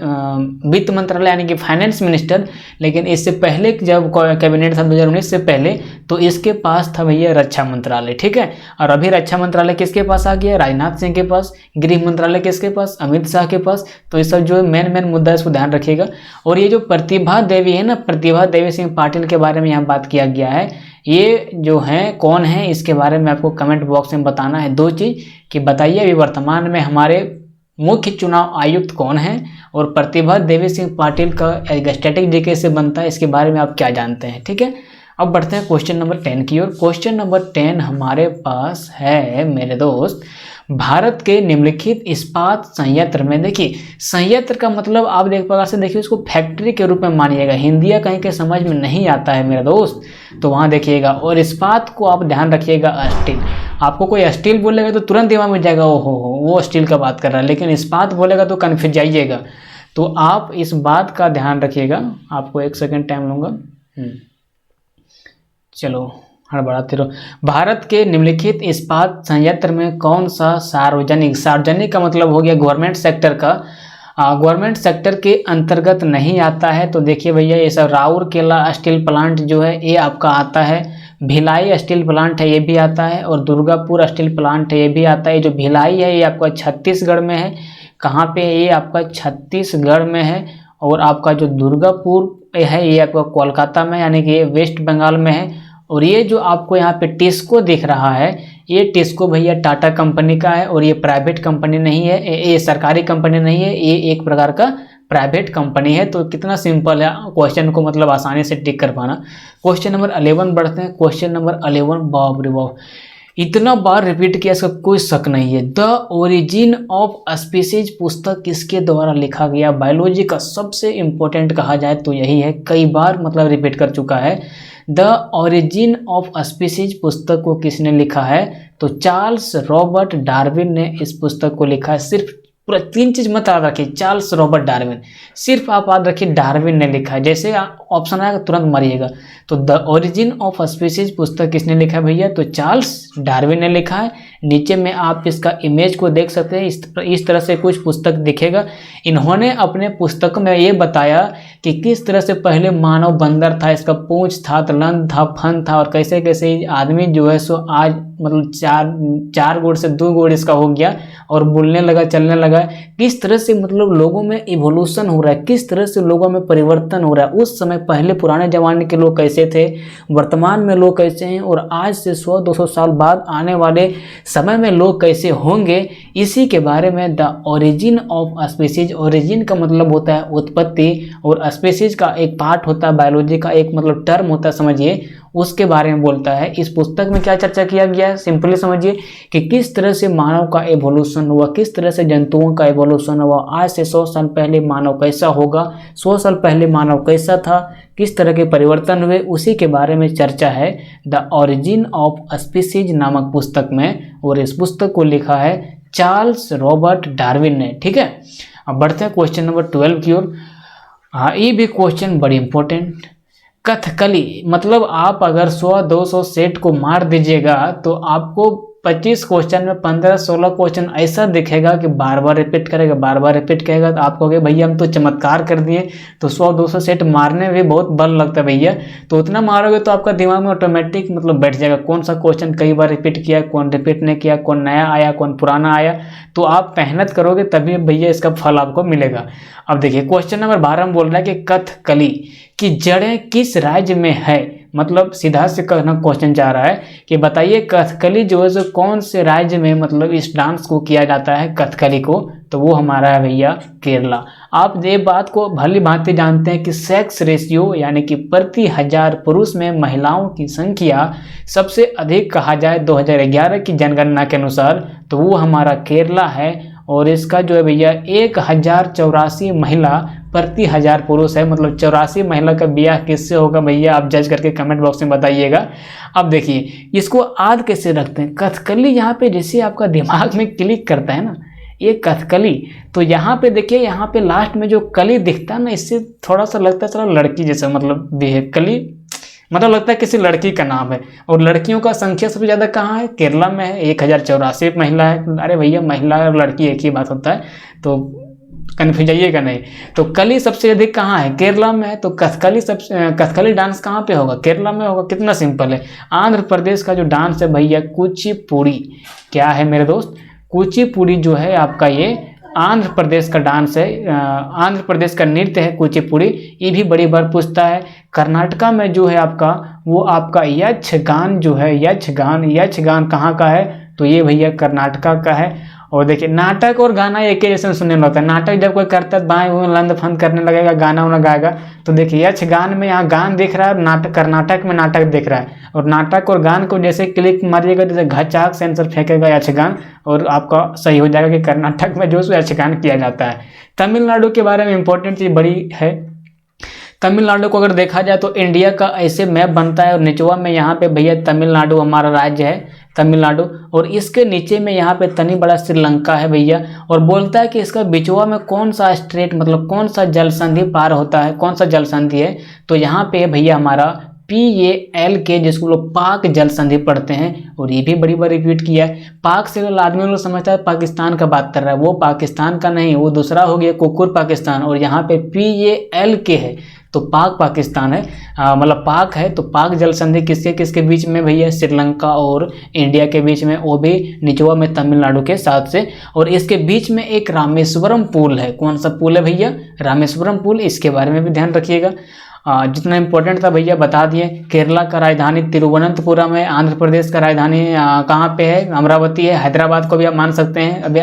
वित्त मंत्रालय यानी कि फाइनेंस मिनिस्टर। लेकिन इससे पहले जब कैबिनेट था 2019 से पहले, तो इसके पास था भैया रक्षा मंत्रालय। ठीक है, और अभी रक्षा मंत्रालय किसके पास आ गया? राजनाथ सिंह के पास। गृह मंत्रालय किसके पास? अमित शाह के पास। तो ये सब जो मेन मुद्दा है इसको ध्यान रखिएगा। और ये जो प्रतिभा देवी है ना, प्रतिभा देवी सिंह पाटिल के बारे में यहाँ बात किया गया है। ये जो हैं कौन है, इसके बारे में आपको कमेंट बॉक्स में बताना है 2 चीज़, कि बताइए अभी वर्तमान में हमारे मुख्य चुनाव आयुक्त कौन है, और प्रतिभा देवी सिंह पाटिल का एक स्टैटिक जीके से बनता है, इसके बारे में आप क्या जानते हैं। ठीक है, अब बढ़ते हैं क्वेश्चन नंबर 10 की ओर। क्वेश्चन नंबर 10 हमारे पास है मेरे दोस्त, भारत के निम्नलिखित इस्पात संयंत्र में, देखिए संयंत्र का मतलब आप देख प्रकार से देखिए उसको फैक्ट्री के रूप में मानिएगा। हिंदिया कहीं के समझ में नहीं आता है मेरे दोस्त, तो वहाँ देखिएगा। और इस्पात को आप ध्यान रखिएगा स्टील। आपको कोई स्टील बोलेगा तो तुरंत दिमाग में जाएगा ओ हो वो स्टील का बात कर रहा है, लेकिन इस्पात बोलेगा तो कन्फ्यूज जाइएगा। तो आप इस बात का ध्यान रखिएगा। आपको 1 सेकेंड टाइम लूँगा। चलो हड़बड़ाते रहो। भारत के निम्नलिखित इस्पात संयंत्र में कौन सा सार्वजनिक का मतलब हो गया गवर्नमेंट सेक्टर का, गवर्नमेंट सेक्टर के अंतर्गत नहीं आता है? तो देखिए भैया ये सब राउरकेला स्टील प्लांट जो है ये आपका आता है, भिलाई स्टील प्लांट है ये भी आता है, और दुर्गापुर स्टील प्लांट है ये भी आता है। जो भिलाई है ये आपका छत्तीसगढ़ में है, कहाँ पे ये आपका छत्तीसगढ़ में है, और आपका जो दुर्गापुर है ये आपका कोलकाता में, यानी कि ये वेस्ट बंगाल में है। और ये जो आपको यहाँ पे टिस्को दिख रहा है, ये टिस्को भैया टाटा कंपनी का है, और ये प्राइवेट कंपनी नहीं है, ये सरकारी कंपनी नहीं है, ये एक प्रकार का प्राइवेट कंपनी है। तो कितना सिंपल है क्वेश्चन को मतलब आसानी से टिक कर पाना। क्वेश्चन नंबर 11 बढ़ते हैं। क्वेश्चन नंबर 11, बाप रे बाप, इतना बार रिपीट किया इसका कोई शक नहीं है। द ओरिजिन ऑफ स्पीसीज पुस्तक किसके द्वारा लिखा गया? बायोलॉजी का सबसे इंपॉर्टेंट कहा जाए तो यही है, कई बार मतलब रिपीट कर चुका है। द ओरिजिन ऑफ स्पीसीज पुस्तक को किसने लिखा है? तो चार्ल्स रॉबर्ट डार्विन ने इस पुस्तक को लिखा है। सिर्फ पूरा 3 चीज मत याद रखिए, चार्ल्स रॉबर्ट डार्विन, सिर्फ आप याद रखिए डार्विन ने लिखा है। जैसे ऑप्शन आएगा तुरंत मारिएगा। तो द ओरिजिन ऑफ स्पीसीज पुस्तक किसने लिखा है भैया? तो चार्ल्स डार्विन ने लिखा है। नीचे में आप इसका इमेज को देख सकते हैं, इस तरह से कुछ पुस्तक दिखेगा। इन्होंने अपने पुस्तक में ये बताया कि किस तरह से पहले मानव बंदर था, इसका पूंछ था, तलंग था, फन था, और कैसे कैसे आदमी जो है सो आज मतलब चार गोड़ से 2 गोड़ इसका हो गया और बोलने लगा, चलने लगा। किस तरह से मतलब लोगों में इवोल्यूशन हो रहा है, किस तरह से लोगों में परिवर्तन हो रहा है। उस समय पहले पुराने जमाने के लोग कैसे थे, वर्तमान में लोग कैसे हैं, और आज से 100-200 साल बाद आने वाले समय में लोग कैसे होंगे, इसी के बारे में the origin of species. Origin का मतलब होता है उत्पत्ति, और स्पीसीज का एक पार्ट होता है, बायोलॉजी का एक मतलब टर्म होता है, समझिए, उसके बारे में बोलता है। इस पुस्तक में क्या चर्चा किया गया है, सिंपली समझिए कि किस तरह से मानव का एवोल्यूशन हुआ, किस तरह से जंतुओं का एवोल्यूशन हुआ, आज से 100 साल पहले मानव कैसा होगा, 100 साल पहले मानव कैसा था, किस तरह के परिवर्तन हुए, उसी के बारे में चर्चा है द ओरिजिन ऑफ स्पीसीज नामक पुस्तक में। और इस पुस्तक को लिखा है चार्ल्स रॉबर्ट डार्विन ने। ठीक है, अब बढ़ते हैं क्वेश्चन नंबर 12 की ओर। हाँ, ये भी क्वेश्चन बड़ी इंपॉर्टेंट। कथकली मतलब आप अगर 100-200 सेट को मार दीजिएगा तो आपको 25 क्वेश्चन में 15-16 क्वेश्चन ऐसा दिखेगा कि बार बार रिपीट करेगा, बार बार रिपीट करेगा। तो आप कहोगे भैया हम तो चमत्कार कर दिए, तो 100-200 सेट मारने में बहुत बल लगता है भैया। तो उतना मारोगे तो आपका दिमाग में ऑटोमेटिक मतलब बैठ जाएगा कौन सा क्वेश्चन कई बार रिपीट किया, कौन रिपीट नहीं किया, कौन नया आया, कौन पुराना आया। तो आप मेहनत करोगे तभी भैया इसका फल आपको मिलेगा। अब देखिए क्वेश्चन नंबर 12 में बोल रहा है कि कथकली की जड़ें किस राज्य में है। मतलब सीधा से कहना क्वेश्चन जा रहा है कि बताइए कथकली जो है सो कौन से राज्य में मतलब इस डांस को किया जाता है कथकली को। तो वो हमारा है भैया केरला। आप ये बात को भली भांति जानते हैं कि सेक्स रेशियो यानी कि प्रति 1000 पुरुष में महिलाओं की संख्या सबसे अधिक कहा जाए 2011 की जनगणना के अनुसार तो वो हमारा केरला है। और इसका जो है भैया 1084 महिला प्रति 1000 पुरुष है। मतलब 84 महिला का ब्याह किससे होगा भैया, आप जज करके कमेंट बॉक्स में बताइएगा। अब देखिए इसको आद कैसे रखते हैं कथकली, यहाँ पे जैसे आपका दिमाग में क्लिक करता है ना ये कथकली, तो यहाँ पे देखिए यहाँ पे लास्ट में जो कली दिखता है ना, इससे थोड़ा सा लगता है चलो लड़की जैसा मतलब बिहेव, कली मतलब लगता है किसी लड़की का नाम है। और लड़कियों का संख्या सबसे ज़्यादा कहाँ है, केरला में है, 1084 महिला है। अरे भैया महिला और लड़की एक ही बात होता है, तो कन्फ्यूज जाइएगा नहीं। तो कली सबसे अधिक कहाँ है, केरला में है। तो कथकली डांस कहाँ पे होगा, केरला में होगा। कितना सिंपल है। आंध्र प्रदेश का जो डांस है भैया कुचिपुड़ी, क्या है मेरे दोस्त, कुचिपुड़ी जो है आपका ये आंध्र प्रदेश का डांस है, आंध्र प्रदेश का नृत्य है कुचिपुड़ी। ये भी बड़ी बार पूछता है। कर्नाटका में जो है आपका वो आपका यक्षगान जो है, यक्षगान कहाँ का है, तो ये भैया कर्नाटका का है। और देखिए नाटक और गाना एक ही जैसे सुनने में होता है। नाटक जब कोई करता है बाएं वो लंद फंद करने लगेगा, गाना वाना गाएगा। तो देखिए यक्षगान में यहाँ गान दिख रहा है, नाटक कर्नाटक में नाटक दिख रहा है। और नाटक और गान को जैसे क्लिक मारिएगा जैसे घचाक सेंसर फेंकेगा यक्षगान, और आपका सही हो जाएगा कि कर्नाटक में जो यक्षगान किया जाता है। तमिलनाडु के बारे में इंपॉर्टेंट चीज़ बड़ी है। तमिलनाडु को अगर देखा जाए तो इंडिया का ऐसे मैप बनता है और निचवा में यहाँ पे भैया तमिलनाडु हमारा राज्य है तमिलनाडु, और इसके नीचे में यहाँ पे तनी बड़ा श्रीलंका है भैया। और बोलता है कि इसका बिचवा में कौन सा स्ट्रेट मतलब कौन सा जल संधि पार होता है, कौन सा जल संधि है, तो यहाँ पे भैया हमारा PALK जिसको लोग पाक जल संधि पढ़ते हैं। और ये भी बड़ी बार रिपीट किया है। पाक से आदमी लोग समझता है पाकिस्तान का बात कर रहा है, वो पाकिस्तान का नहीं, वो दूसरा हो गया कुकुर पाकिस्तान। और यहाँ पे PALK है, तो पाक पाकिस्तान है, मतलब पाक है, तो पाक जल संधि किसके किसके बीच में भैया, श्रीलंका और इंडिया के बीच में, वो भी निचवा में तमिलनाडु के साथ से। और इसके बीच में एक रामेश्वरम पुल है, कौन सा पुल है भैया, रामेश्वरम पुल, इसके बारे में भी ध्यान रखिएगा। जितना इंपॉर्टेंट था भैया बता दिए। केरला का राजधानी तिरुवनंतपुरम है, आंध्र प्रदेश का राजधानी कहाँ पे है, अमरावती है, हैदराबाद को भी आप मान सकते हैं, अभी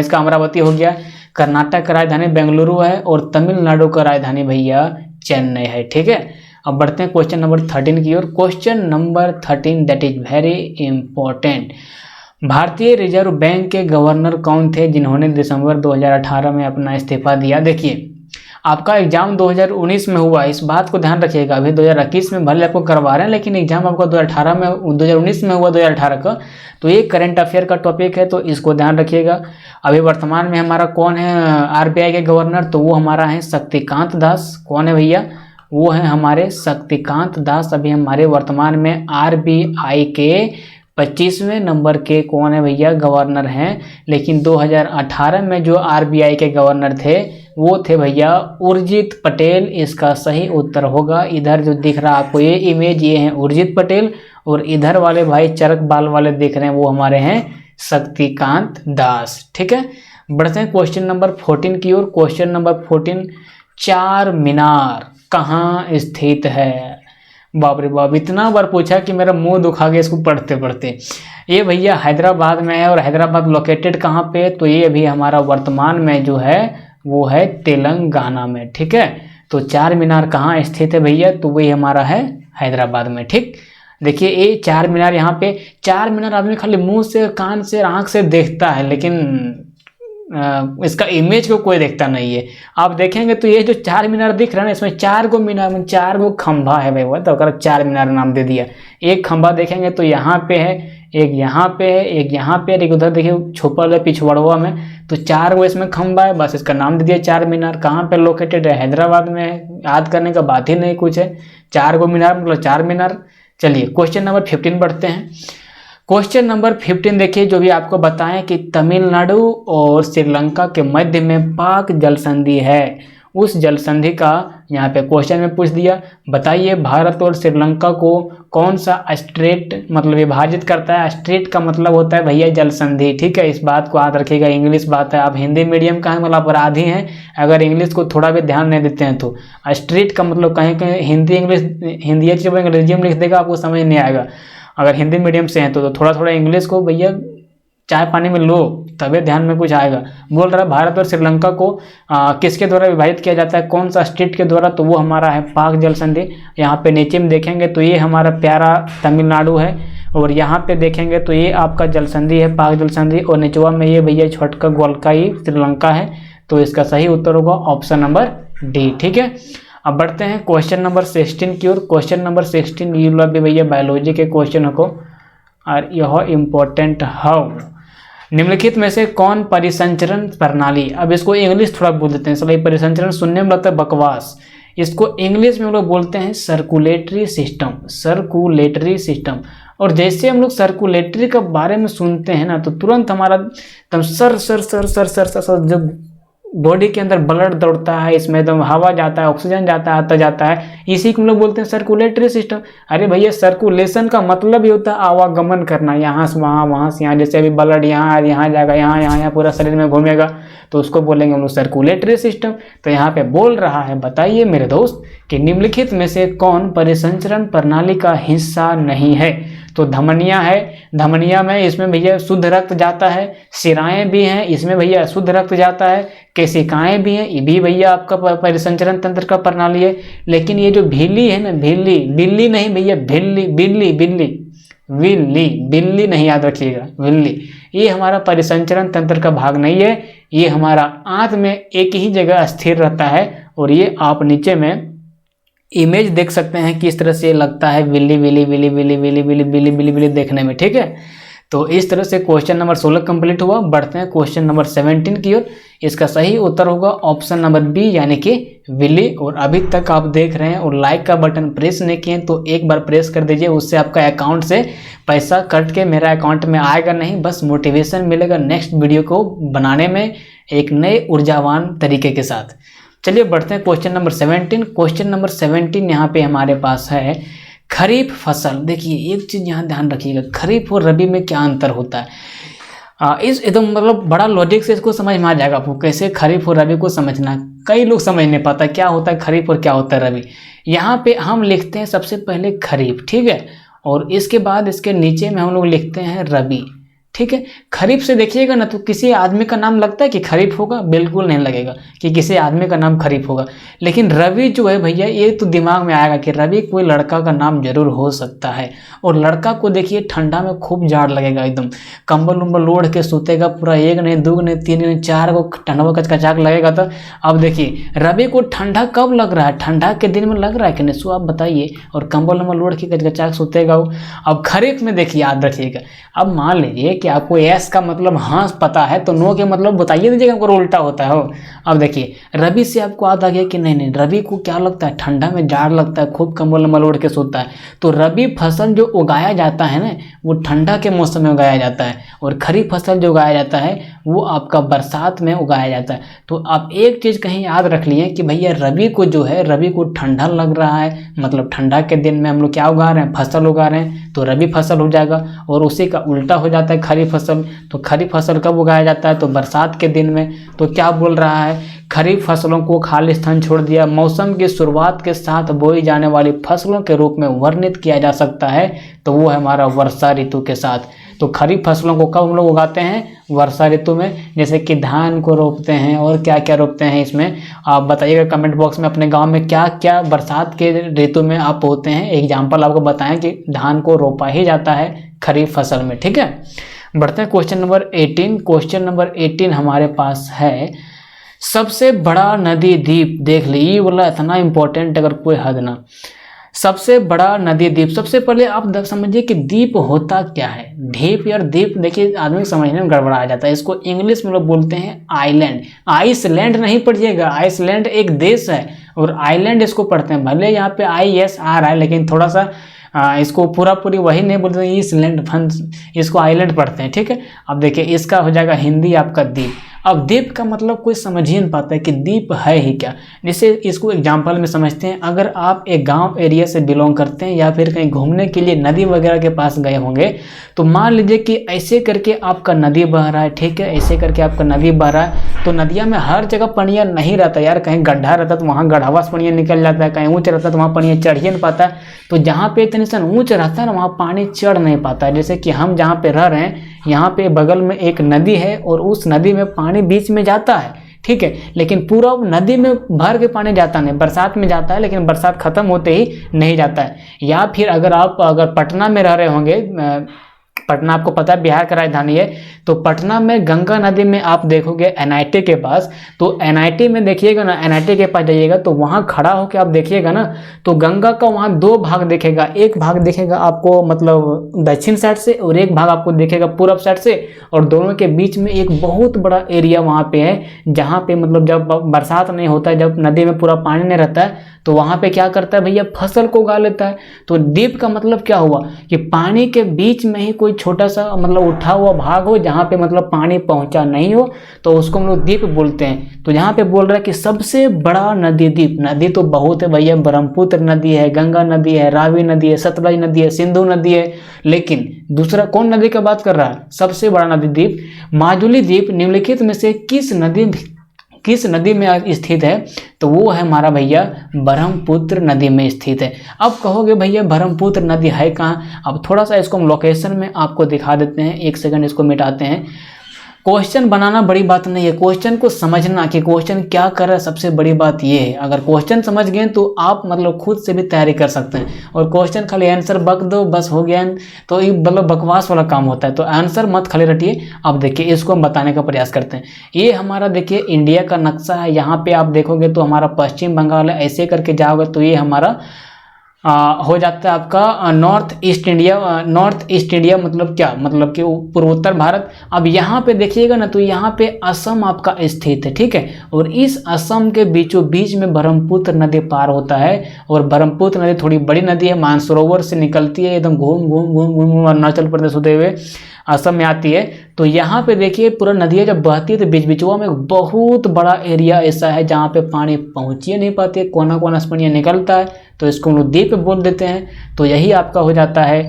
इसका अमरावती हो गया। कर्नाटक का राजधानी बेंगलुरु है और तमिलनाडु का राजधानी भैया चेन्नई है, ठीक है। अब बढ़ते हैं क्वेश्चन नंबर 13 की ओर। Question number 13 that is very important. भारतीय रिजर्व बैंक के गवर्नर कौन थे जिन्होंने दिसंबर 2018 में अपना इस्तीफा दिया। देखिए आपका एग्जाम 2019 में हुआ, इस बात को ध्यान रखिएगा। अभी 2021 में भले आपको करवा रहे हैं, लेकिन एग्जाम आपका 2019 में हुआ, 2018 का। तो ये करंट अफेयर का टॉपिक है, तो इसको ध्यान रखिएगा। अभी वर्तमान में हमारा कौन है आरबीआई के गवर्नर, तो वो हमारा है शक्तिकांत दास। कौन है भैया, वो है हमारे शक्तिकांत दास। अभी हमारे वर्तमान में आरबीआई के 25वें नंबर के कौन है भैया, गवर्नर हैं। लेकिन 2018 में जो आरबीआई के गवर्नर थे वो थे भैया उर्जित पटेल। इसका सही उत्तर होगा, इधर जो दिख रहा है आपको ये इमेज, ये है उर्जित पटेल, और इधर वाले भाई चरक बाल वाले दिख रहे हैं वो हमारे हैं शक्तिकांत दास, ठीक है। बढ़ते हैं क्वेश्चन नंबर 14 की ओर। क्वेश्चन नंबर 14, चार मीनार कहाँ स्थित है। बाप रे बाप, इतना बार पूछा कि मेरा मुंह दुखा गया इसको पढ़ते पढ़ते। ये भैया हैदराबाद में है, और हैदराबाद लोकेटेड कहाँ पे, तो ये अभी हमारा वर्तमान में जो है वो है तेलंगाना में, ठीक है। तो चार मीनार कहाँ स्थित है भैया, तो वही हमारा है हैदराबाद में, ठीक। देखिए ये चार मीनार, यहाँ पे चार मीनार आदमी खाली मुंह से, कान से, आँख से देखता है, लेकिन इसका इमेज को कोई देखता नहीं है। आप देखेंगे तो ये जो चार मीनार दिख रहा है ना, इसमें चार गो मीनार, चार गो खंभा है भाई, वो तो अगर चार मीनार नाम दे दिया। एक खंभा देखेंगे तो यहाँ पे है, एक यहाँ पे है, एक यहाँ पे, एक उधर देखिए छुपल है पिछवड़वा में। तो चार गो इसमें खंभा है, बस इसका नाम दे दिया चार मीनार। कहाँ पे लोकेटेड है, हैदराबाद में है, याद करने का बात ही नहीं कुछ है। चार गो मीनार मतलब चार मीनार। चलिए क्वेश्चन नंबर 15 बढ़ते हैं। क्वेश्चन नंबर 15 देखिए, जो भी आपको बताएं कि तमिलनाडु और श्रीलंका के मध्य में पाक जल संधि है, उस जल संधि का यहाँ पे क्वेश्चन में पूछ दिया। बताइए भारत और श्रीलंका को कौन सा स्ट्रेट मतलब विभाजित करता है। स्ट्रेट का मतलब होता है भैया जल संधि, ठीक है। इस बात को याद रखिएगा, इंग्लिश बात है। आप हिंदी मीडियम का है मतलब अपराधी हैं अगर इंग्लिश को थोड़ा भी ध्यान नहीं देते हैं तो। स्ट्रेट का मतलब कहीं कहीं हिंदी इंग्लिश, हिंदी अंग्रेजी में लिख देगा आपको समझ नहीं आएगा। अगर हिंदी मीडियम से हैं तो थोड़ा थोड़ा इंग्लिश को भैया चाय पानी में लो, तभी ध्यान में कुछ आएगा। बोल रहा है भारत और श्रीलंका को किसके द्वारा विभाजित किया जाता है, कौन सा स्टेट के द्वारा, तो वो हमारा है पाक जल संधि। यहाँ पे नीचे में देखेंगे तो ये हमारा प्यारा तमिलनाडु है, और यहाँ पे देखेंगे तो ये आपका जल संधि है, पाक जल संधि, और निचवा में ये भैया छोटका गोलकाई श्रीलंका है। तो इसका सही उत्तर होगा ऑप्शन नंबर डी, ठीक है। अब बढ़ते हैं क्वेश्चन नंबर 16 की ओर। क्वेश्चन नंबर 16 ये लोग भी भैया बायोलॉजी के क्वेश्चन को, और यह इम्पोर्टेंट हाउ निम्नलिखित में से कौन परिसंचरण प्रणाली, अब इसको इंग्लिश थोड़ा बोल देते हैं, सही परिसंचरण सुनने में लगता है बकवास, इसको इंग्लिश में हम लोग बोलते हैं सर्कुलेटरी सिस्टम, सर्कुलेटरी सिस्टम। और जैसे हम लोग सर्कुलेटरी के बारे में सुनते हैं ना, तो तुरंत हमारा एकदम sir sir sir sir sir sir sir जब बॉडी के अंदर ब्लड दौड़ता है, इसमें एकदम हवा जाता है, ऑक्सीजन जाता है, आता जाता है, इसी को हम लोग बोलते हैं सर्कुलेटरी सिस्टम। अरे भैया सर्कुलेशन का मतलब ही होता है आवागमन करना, यहाँ से वहाँ, वहाँ से यहाँ। जैसे अभी ब्लड यहाँ यहाँ जाएगा, यहाँ यहाँ यहाँ पूरा शरीर में घूमेगा, तो उसको बोलेंगे हम लोग सर्कुलेटरी सिस्टम। तो यहाँ पे बोल रहा है, बताइए मेरे दोस्त कि निम्नलिखित में से कौन परिसंचरण प्रणाली का हिस्सा नहीं है। तो धमनियाँ है, धमनियाँ में इसमें भैया शुद्ध रक्त जाता है, शिराएँ भी हैं इसमें भैया शुद्ध रक्त जाता है, केशिकाएँ भी हैं, ये भी भैया आपका परिसंचरण तंत्र का प्रणाली है। लेकिन ये जो भीली है ना, भीली, बिल्ली नहीं भैया, भिल्ली, बिल्ली, बिल्ली, बिल्ली, बिल्ली नहीं, याद रखिएगा, बिल्ली, ये हमारा परिसंचरण तंत्र का भाग नहीं है। ये हमारा आंत में एक ही जगह स्थिर रहता है, और ये आप नीचे में इमेज देख सकते हैं किस तरह से लगता है बिल्ली बिल्ली बिल्ली बिल्ली बिल्ली बिल्ली बिल्ली बिल्ली बिल्ली देखने में, ठीक है। तो इस तरह से क्वेश्चन नंबर 16 कंप्लीट हुआ। बढ़ते हैं क्वेश्चन नंबर 17 की ओर। इसका सही उत्तर होगा ऑप्शन नंबर बी, यानी कि बिल्ली। और अभी तक आप देख रहे हैं और लाइक का बटन प्रेस नहीं किए तो एक बार प्रेस कर दीजिए, उससे आपका अकाउंट से पैसा कट के मेरा अकाउंट में आएगा नहीं, बस मोटिवेशन मिलेगा नेक्स्ट वीडियो को बनाने में एक नए ऊर्जावान तरीके के साथ। चलिए बढ़ते हैं क्वेश्चन नंबर 17। क्वेश्चन नंबर 17 यहाँ पे हमारे पास है खरीफ फसल। देखिए एक चीज़ यहाँ ध्यान रखिएगा, खरीफ और रबी में क्या अंतर होता है। इस एकदम मतलब बड़ा लॉजिक से इसको समझ में आ जाएगा आपको, कैसे खरीफ और रबी को समझना। कई लोग समझ नहीं पाता क्या होता है खरीफ और क्या होता है रबी। यहाँ पे हम लिखते हैं सबसे पहले खरीफ, ठीक है, और इसके बाद इसके नीचे में हम लोग लिखते हैं रबी, ठीक है। खरीफ से देखिएगा ना तो किसी आदमी का नाम लगता है कि खरीफ होगा, बिल्कुल नहीं लगेगा कि किसी आदमी का नाम खरीफ होगा। लेकिन रवि जो है भैया, ये तो दिमाग में आएगा कि रवि कोई लड़का का नाम जरूर हो सकता है। और लड़का को देखिए ठंडा में खूब जाड़ लगेगा, एकदम कंबल उम्बल ओढ़ के सोतेगा पूरा, एक नहीं दो नहीं तीन नहीं चार को ठंडा कचकचाक लगेगा। तो अब देखिए रवि को ठंडा कब लग रहा है, ठंडा के दिन में लग रहा है कि नहीं, सो आप बताइए, और कंबल उम्बल ओढ़ के कचकचाक सोतेगा वो। अब खरीफ में देखिए याद रखिएगा, अब मान लीजिए कि आपको एस का मतलब हाँ पता है तो नो के मतलब बताइए दीजिएगा, अगर उल्टा होता है हो। अब देखिए रबी से आपको याद आ गया कि नहीं रबी को क्या लगता है, ठंडा में जाड़ लगता है, खूब कंबल उम्बल ओढ़ के सोता है। तो रबी फसल जो उगाया जाता है ना वो ठंडा के मौसम में उगाया जाता है, और खरीफ फसल जो उगाया जाता है वो आपका बरसात में उगाया जाता है। तो आप एक चीज़ कहीं याद रख लिए कि भैया रबी को जो है, रबी को ठंडा लग रहा है, मतलब ठंडा के दिन में हम लोग क्या उगा रहे हैं, फसल उगा रहे हैं, तो रबी फसल हो जाएगा। और उसी का उल्टा हो जाता है खरीफ फसल। तो खरीफ फसल कब उगाया जाता है, तो बरसात के दिन में। तो क्या बोल रहा है, खरीफ फसलों को खाली स्थान छोड़ दिया, मौसम की शुरुआत के साथ बोई जाने वाली फसलों के रूप में वर्णित किया जा सकता है, तो वो है हमारा वर्षा ऋतु के साथ। तो खरीफ फसलों को कब हम लोग उगाते हैं, वर्षा ऋतु में, जैसे कि धान को रोपते हैं और क्या क्या रोपते हैं इसमें आप बताइएगा कमेंट बॉक्स में। अपने गांव में क्या क्या बरसात के ऋतु में आप होते हैं, एग्जाम्पल आपको बताएं कि धान को रोपा ही जाता है खरीफ फसल में, ठीक है। बढ़ते हैं क्वेश्चन नंबर 18। क्वेश्चन नंबर 18 हमारे पास है सबसे बड़ा नदी द्वीप। देख लीजिए बोला इतना इंपॉर्टेंट अगर कोई हद ना। सबसे बड़ा नदी द्वीप, सबसे पहले आप समझिए कि द्वीप होता क्या है। द्वीप यार द्वीप देखिए आदमी समझने में गड़बड़ा आ जाता है। इसको इंग्लिश में लोग बोलते हैं आइलैंड। आइसलैंड नहीं पढ़िएगा, आइसलैंड एक देश है, और आइलैंड इसको पढ़ते हैं। भले यहाँ पे ISR है लेकिन थोड़ा सा इसको पूरी वही नहीं बोलते हैं, ईसलैंड फंड, इसको आइलैंड पढ़ते हैं, ठीक है। अब देखिए इसका हो जाएगा हिंदी आपका द्वीप। अब द्वीप का मतलब कोई समझ ही नहीं पाता है कि द्वीप है ही क्या। जैसे इसको एग्जांपल में समझते हैं, अगर आप एक गांव एरिया से बिलोंग करते हैं या फिर कहीं घूमने के लिए नदी वगैरह के पास गए होंगे, तो मान लीजिए कि ऐसे करके आपका नदी बह रहा है, ठीक है, ऐसे करके आपका नदी बह रहा है। तो नदिया में हर जगह पनिया नहीं रहता यार, कहीं गड्ढा रहता तो वहाँ गढ़ावा से पनिया निकल जाता है, कहीं ऊँच रहता तो वहाँ पनिया चढ़ ही नहीं पाता। तो जहाँ पे इतने सन ऊँच रहता है ना वहाँ पानी चढ़ नहीं पाता है। जैसे कि हम जहाँ पे रह रहे हैं यहाँ पे बगल में एक नदी है और उस नदी में पानी बीच में जाता है, ठीक है, लेकिन पूरा नदी में भर के पानी जाता नहीं, बरसात में जाता है लेकिन बरसात खत्म होते ही नहीं जाता है। या फिर अगर पटना में रह रहे होंगे, पटना आपको पता है बिहार का राजधानी है, तो पटना में गंगा नदी में आप देखोगे NIT के पास, तो NIT में देखिएगा ना, NIT के पास जाइएगा तो वहाँ खड़ा होकर आप देखिएगा ना तो गंगा का वहाँ दो भाग दिखेगा। एक भाग दिखेगा आपको मतलब दक्षिण साइड से और एक भाग आपको दिखेगा पूरब साइड से, और दोनों के बीच में एक बहुत बड़ा एरिया वहाँ पे है जहाँ पे मतलब जब बरसात नहीं होता है, जब नदी में पूरा पानी नहीं रहता है, तो वहाँ पे क्या करता है भैया, फसल को उगा लेता है। तो द्वीप का मतलब क्या हुआ कि पानी के बीच में ही कोई छोटा सा मतलब उठा हुआ भाग हो जहाँ पे मतलब पानी पहुँचा नहीं हो, तो उसको हम लोग द्वीप बोलते हैं। तो यहाँ पे बोल रहा है कि सबसे बड़ा नदी द्वीप, नदी तो बहुत है भैया, ब्रह्मपुत्र नदी है, गंगा नदी है, रावी नदी है, सतलज नदी है, सिंधु नदी है, लेकिन दूसरा कौन नदी का बात कर रहा है, सबसे बड़ा नदी द्वीप माजुली द्वीप निम्नलिखित में से किस नदी में स्थित है, तो वो है हमारा भैया ब्रह्मपुत्र नदी में स्थित है। अब कहोगे भैया ब्रह्मपुत्र नदी है कहाँ, अब थोड़ा सा इसको हम लोकेशन में आपको दिखा देते हैं, एक सेकंड इसको मिटाते हैं। क्वेश्चन बनाना बड़ी बात नहीं है, क्वेश्चन को समझना कि क्वेश्चन क्या कर रहा है सबसे बड़ी बात ये है। अगर क्वेश्चन समझ गए तो आप मतलब खुद से भी तैयारी कर सकते हैं, और क्वेश्चन खाली आंसर बक दो बस हो गया तो ये मतलब बकवास वाला काम होता है। तो आंसर मत खाली रटिए। अब देखिए इसको हम बताने का प्रयास करते हैं। ये हमारा देखिए इंडिया का नक्शा है, यहाँ पे आप देखोगे तो हमारा पश्चिम बंगाल है, ऐसे करके जाओगे तो ये हमारा हो जाता है आपका नॉर्थ ईस्ट इंडिया मतलब क्या, मतलब कि पूर्वोत्तर भारत। अब यहाँ पे देखिएगा ना, तो यहाँ पे असम आपका स्थित है, ठीक है। और इस असम के बीचों बीच में ब्रह्मपुत्र नदी पार होता है, और ब्रह्मपुत्र नदी थोड़ी बड़ी नदी है, मानसरोवर से निकलती है, एकदम घूम घूम घूम घूम अरुणाचल प्रदेश होते हुए असम में आती है। तो यहाँ पे देखिए पूरा नदियाँ जब बहती है तो बीच बीचवा में एक बहुत बड़ा एरिया ऐसा है जहाँ पे पानी पहुँच ही नहीं पाती है, कोना कोना से पानी निकलता है, तो इसको हम लोग द्वीप बोल देते हैं। तो यही आपका हो जाता है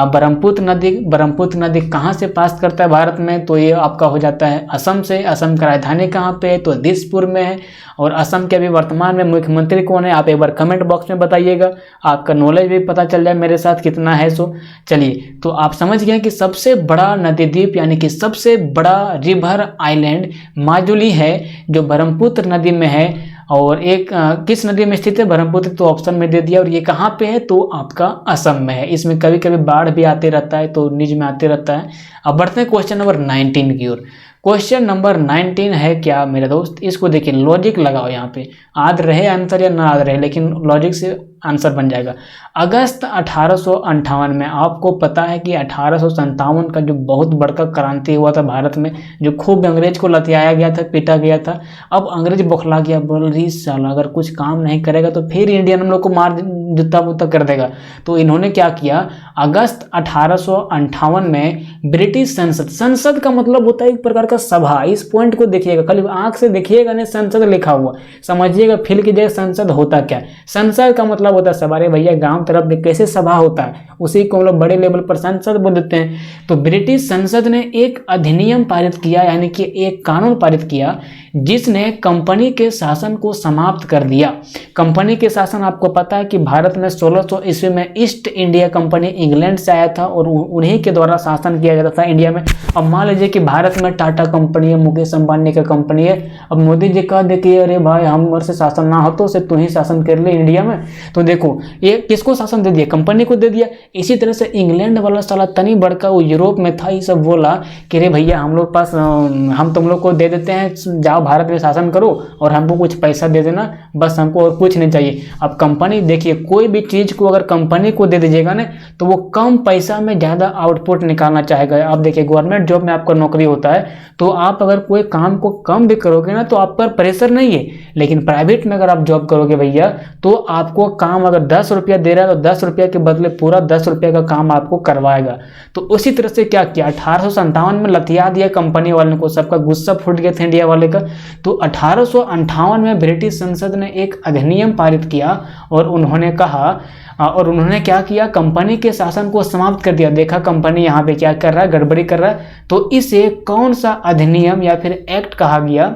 ब्रह्मपुत्र नदी। ब्रह्मपुत्र नदी कहाँ से पास करता है भारत में, तो ये आपका हो जाता है असम से। असम का राजधानी कहाँ पे है, तो दिसपुर में है। और असम के अभी वर्तमान में मुख्यमंत्री कौन है, आप एक बार कमेंट बॉक्स में बताइएगा, आपका नॉलेज भी पता चल जाए मेरे साथ कितना है। सो चलिए, तो आप समझ गए कि सबसे बड़ा नदी द्वीप यानी कि सबसे बड़ा रिवर आइलैंड माजुली है, जो ब्रह्मपुत्र नदी में है। और एक किस नदी में स्थित है, ब्रह्मपुत्र, तो ऑप्शन में दे दिया। और ये कहाँ पे है, तो आपका असम में है। इसमें कभी कभी बाढ़ भी आते रहता है, तो न्यूज में आते रहता है। अब बढ़ते हैं क्वेश्चन नंबर 19 की ओर। क्वेश्चन नंबर 19 है क्या मेरे दोस्त, इसको देखिए, लॉजिक लगाओ यहाँ पे, याद रहे आंसर या ना याद रहे, लेकिन लॉजिक से आंसर बन जाएगा। अगस्त 1858 में, आपको पता है कि 1857 का जो बहुत बड़का क्रांति हुआ था भारत में, जो खूब अंग्रेज को लतियाया गया था, पीटा गया था। अब अंग्रेज बौखला गया, बोल रही साला अगर कुछ काम नहीं करेगा तो फिर इंडियन हम लोग को मार जुत्ता बुत्ता कर देगा। तो इन्होंने क्या किया, अगस्त 1858 में ब्रिटिश संसद का मतलब होता है एक प्रकार का सभा, इस पॉइंट को देखिएगा, खाली आंख से देखिएगा नहीं, संसद लिखा हुआ समझिएगा, फिल की जगह संसद होता क्या, संसद का मतलब होता है सभा। अरे भैया गांव तरफ में कैसे सभा होता है, उसी को हम लोग बड़े लेवल पर संसद बोल देते हैं। तो ब्रिटिश संसद ने एक अधिनियम पारित किया, यानी कि एक कानून पारित किया, जिसने कंपनी के शासन को समाप्त कर दिया। कंपनी के शासन आपको पता है कि भारत में 1600 ईस्वी में ईस्ट इंडिया कंपनी इंग्लैंड से आया था, और उन्हीं के द्वारा शासन किया जाता था इंडिया में। अब मान लीजिए कि भारत में टाटा कंपनी है, मुकेश अंबानी का कंपनी है, अब मोदी जी कह दे कि अरे भाई हमारे से शासन ना हो तो से तू ही शासन कर ले इंडिया में, तो देखो ये किसको शासन दे दिया, कंपनी को दे दिया। इसी तरह से इंग्लैंड वाला साला तनी बड़का, वो यूरोप में था, ये सब बोला कि अरे भैया हम लोग पास हम तुम लोग को दे देते हैं, जाओ भारत में शासन करो और हमको कुछ पैसा दे देना, बस हमको और कुछ नहीं चाहिए। अब कंपनी देखिए, कोई भी चीज़ को अगर कंपनी को दे दीजिएगा ना, तो वो कम पैसा में ज़्यादा आउटपुट निकालना चाहेगा। आप देखिए गवर्नमेंट जॉब में आपका नौकरी होता है, तो आप अगर कोई काम को कम भी करोगे ना, तो आप पर प्रेशर नहीं है। लेकिन प्राइवेट में अगर आप जॉब करोगे भैया, तो आपको काम अगर 10 रुपया दे रहा है, तो 10 रुपया के बदले पूरा 10 रुपया का काम आपको करवाएगा। तो उसी तरह से क्या किया, 1857 में लतिया दिया कंपनी वाले को, सबका गुस्सा फूट गया था इंडिया वाले का। तो 1858 में ब्रिटिश संसद ने एक अधिनियम पारित किया, और उन्होंने कहा, और उन्होंने क्या किया, कंपनी के शासन को समाप्त कर दिया। देखा कंपनी यहाँ पे क्या कर रहा है, गड़बड़ी कर रहा है, तो इसे कौन सा अधिनियम या फिर एक्ट कहा गया,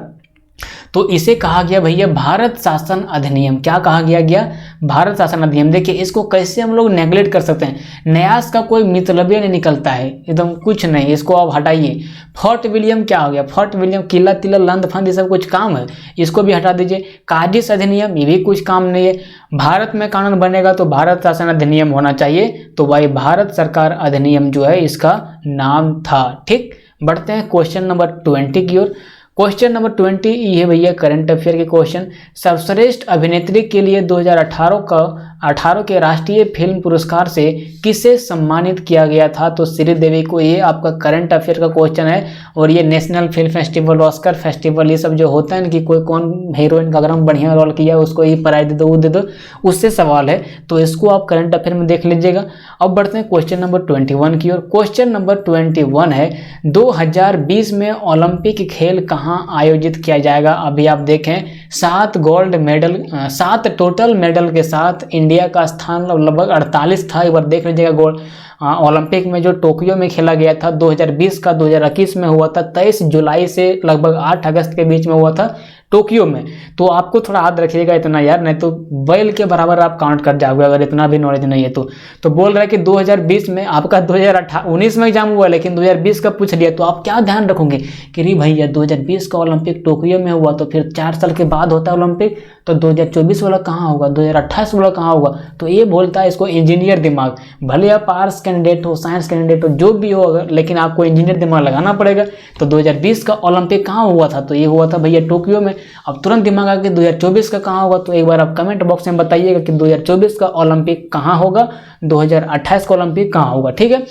तो इसे कहा गया भैया भारत शासन अधिनियम। क्या कहा गया भारत शासन अधिनियम। देखिए इसको कैसे हम लोग नेगलेक्ट कर सकते हैं, न्यास का कोई मतलब नहीं निकलता है, एकदम कुछ नहीं, इसको आप हटाइए। फोर्ट विलियम क्या हो गया, फोर्ट विलियम, किला तिला लंद फंद ये सब कुछ काम है, इसको भी हटा दीजिए। काजिस अधिनियम, ये भी कुछ काम नहीं है। भारत में कानून बनेगा तो भारत शासन अधिनियम होना चाहिए, तो भाई भारत सरकार अधिनियम जो है इसका नाम था। ठीक, बढ़ते हैं क्वेश्चन नंबर 20 की ओर। क्वेश्चन नंबर 20 ये भैया करंट अफेयर के क्वेश्चन। सर्वश्रेष्ठ अभिनेत्री के लिए 2018 के राष्ट्रीय फिल्म पुरस्कार से किसे सम्मानित किया गया था, तो श्रीदेवी को। ये आपका करंट अफेयर का क्वेश्चन है, और ये national film festival, Oscar festival, ये सब जो होता है ना कि कोई कौन हीरोइन का अगर हम बढ़िया रोल किया उसको ये प्राइज दे दो, वो दे दो, उससे सवाल है, तो इसको आप करंट अफेयर में देख लीजिएगा। अब बढ़ते हैं क्वेश्चन नंबर 21 की ओर। क्वेश्चन नंबर 21 है, 2020 में ओलंपिक खेल कहाँ आयोजित किया जाएगा। अभी आप देखें 7 गोल्ड मेडल, 7 टोटल मेडल के साथ इंडिया का स्थान लगभग 48 था। एक बार देख लीजिएगा गोल्ड ओलंपिक में जो टोक्यो में खेला गया था 2020 का, 2021 में हुआ था, 23 जुलाई से लगभग 8 अगस्त के बीच में हुआ था टोक्यो में। तो आपको थोड़ा याद रखिएगा इतना यार, नहीं तो बैल के बराबर आप काउंट कर जाओगे अगर इतना भी नॉलेज नहीं है तो बोल रहा है कि 2020 में आपका 2019 में एग्जाम हुआ, लेकिन 2020 का पूछ लिया, तो आप क्या ध्यान रखोगे कि रे भैया 2020 का ओलंपिक टोक्यो में हुआ, तो फिर 4 साल के बाद होता है ओलंपिक, तो 2024 वाला कहाँ होगा, 2028 वाला कहाँ होगा। तो ये बोलता है इसको इंजीनियर दिमाग, भले आप आर्ट्स कैंडिडेट हो, साइंस कैंडिडेट हो, जो भी हो अगर, लेकिन आपको इंजीनियर दिमाग लगाना पड़ेगा। तो 2020 का ओलंपिक कहाँ हुआ था, तो ये हुआ था भैया टोक्यो में। अब तुरंत दिमाग आ गया 2024 का कहाँ होगा, तो एक बार आप कमेंट बॉक्स में बताइएगा कि 2024 का ओलंपिक कहाँ होगा, 2028 का ओलंपिक कहाँ होगा। ठीक है,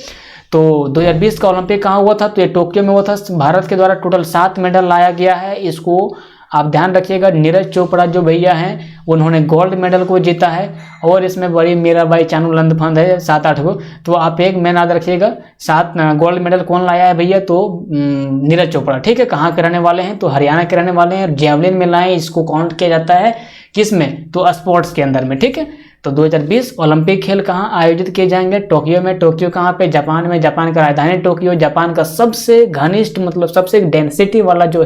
तो 2020 का ओलंपिक कहाँ हुआ था, तो ये टोक्यो में हुआ था। भारत के द्वारा टोटल 7 मेडल लाया गया है। इसको आप ध्यान रखिएगा, नीरज चोपड़ा जो भैया हैं उन्होंने गोल्ड मेडल को जीता है, और इसमें बड़ी मीराबाई चानू लंदफंद है 7-8 को। तो आप एक मैन याद रखिएगा, 7 गोल्ड मेडल कौन लाया है भैया, तो नीरज चोपड़ा। ठीक है, कहाँ के रहने वाले हैं, तो हरियाणा के रहने वाले हैं। जेवलिन में लाए, इसको काउंट किया जाता है किस में, तो स्पोर्ट्स के अंदर में। ठीक है, तो 2020 ओलंपिक खेल कहाँ आयोजित किए जाएंगे, टोक्यो में। टोक्यो कहाँ पे, जापान में। जापान का राजधानी टोक्यो। जापान का सबसे घनिष्ठ मतलब सबसे डेंसिटी वाला जो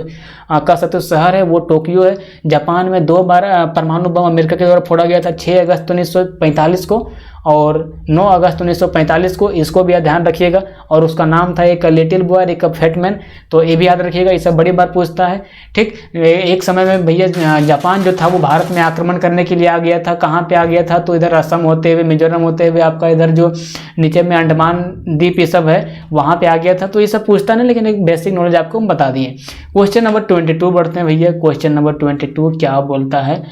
कह सकते हो शहर है वो टोक्यो है। जापान में 2 बार परमाणु बम अमेरिका के द्वारा फोड़ा गया था, 6 अगस्त 1945 को और 9 अगस्त 1945 को। इसको भी ध्यान रखिएगा। और उसका नाम था एक लिटिल बॉय, एक फैटमैन, तो ये भी याद रखिएगा, ये सब बड़ी बार पूछता है। ठीक, एक समय में भैया जापान जो था वो भारत में आक्रमण करने के लिए आ गया था। कहाँ पे आ गया था, तो इधर असम होते हुए, मिजोरम होते हुए, आपका इधर जो नीचे में अंडमान द्वीप ये सब है वहाँ पे आ गया था। तो ये सब पूछता नहीं, लेकिन एक बेसिक नॉलेज आपको हम बता दिए। क्वेश्चन नंबर 22 बढ़ते हैं भैया। क्वेश्चन नंबर 22 क्या बोलता है,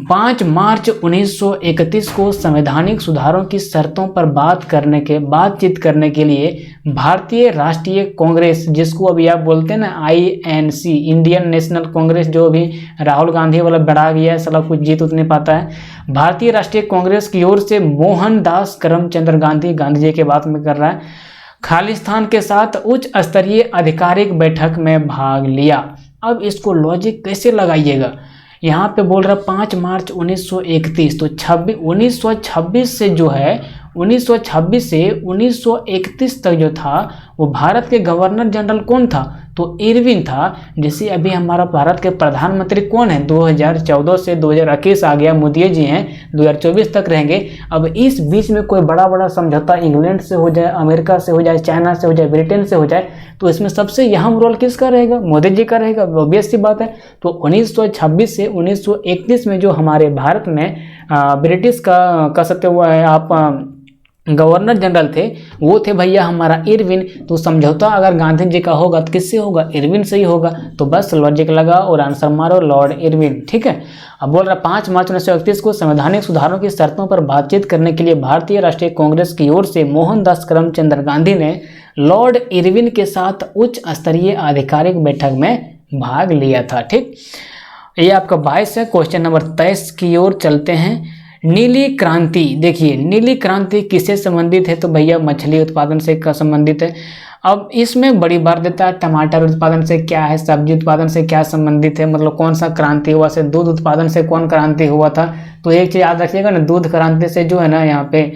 5 मार्च 1931 को संवैधानिक सुधारों की शर्तों पर बातचीत करने के लिए भारतीय राष्ट्रीय कांग्रेस, जिसको अभी आप बोलते हैं ना INC, इंडियन नेशनल कांग्रेस, जो अभी राहुल गांधी वाला बढ़ा गया है, साला कुछ जीत उतने पाता है। भारतीय राष्ट्रीय कांग्रेस की ओर से मोहनदास करमचंद गांधी, गांधी जी के बात में कर रहा है, खालिस्तान के साथ उच्च स्तरीय आधिकारिक बैठक में भाग लिया। अब इसको लॉजिक कैसे लगाइएगा, यहाँ पे बोल रहा 5 मार्च 1931, तो 1926 से जो है 1926 से 1931 तक जो था वो भारत के गवर्नर जनरल कौन था, तो इरविन था। जैसे अभी हमारा भारत के प्रधानमंत्री कौन है, 2014 से 2021 आ गया, मोदी जी हैं, 2024 तक रहेंगे। अब इस बीच में कोई बड़ा समझौता इंग्लैंड से हो जाए, अमेरिका से हो जाए, चाइना से हो जाए, ब्रिटेन से हो जाए, तो इसमें सबसे अहम रोल किसका रहेगा, मोदी जी का रहेगा, ऑब्वियस सी बात है। तो 1926 से 1931 में जो हमारे भारत में ब्रिटिश का कह सकते हुआ है आप गवर्नर जनरल थे, वो थे भैया हमारा इरविन। तो समझौता अगर गांधी जी का होगा तो किससे होगा, इरविन से ही होगा। तो बस लॉजिक लगा और आंसर मारो, लॉर्ड इरविन। ठीक है, अब बोल रहा 5 मार्च 1931 को संवैधानिक सुधारों की शर्तों पर बातचीत करने के लिए भारतीय राष्ट्रीय कांग्रेस की ओर से मोहनदास करमचंद गांधी ने लॉर्ड इरविन के साथ उच्च स्तरीय आधिकारिक बैठक में भाग लिया था। ठीक, ये आपका 22 है। क्वेश्चन नंबर 23 की ओर चलते हैं। नीली क्रांति, देखिए नीली क्रांति किससे संबंधित है, तो भैया मछली उत्पादन से का संबंधित है। अब इसमें बड़ी बार देता है टमाटर उत्पादन से क्या है, सब्जी उत्पादन से क्या संबंधित है, मतलब कौन सा क्रांति हुआ से, दूध उत्पादन से कौन क्रांति हुआ था। तो एक चीज याद रखिएगा ना, दूध क्रांति से जो है ना यहाँ पे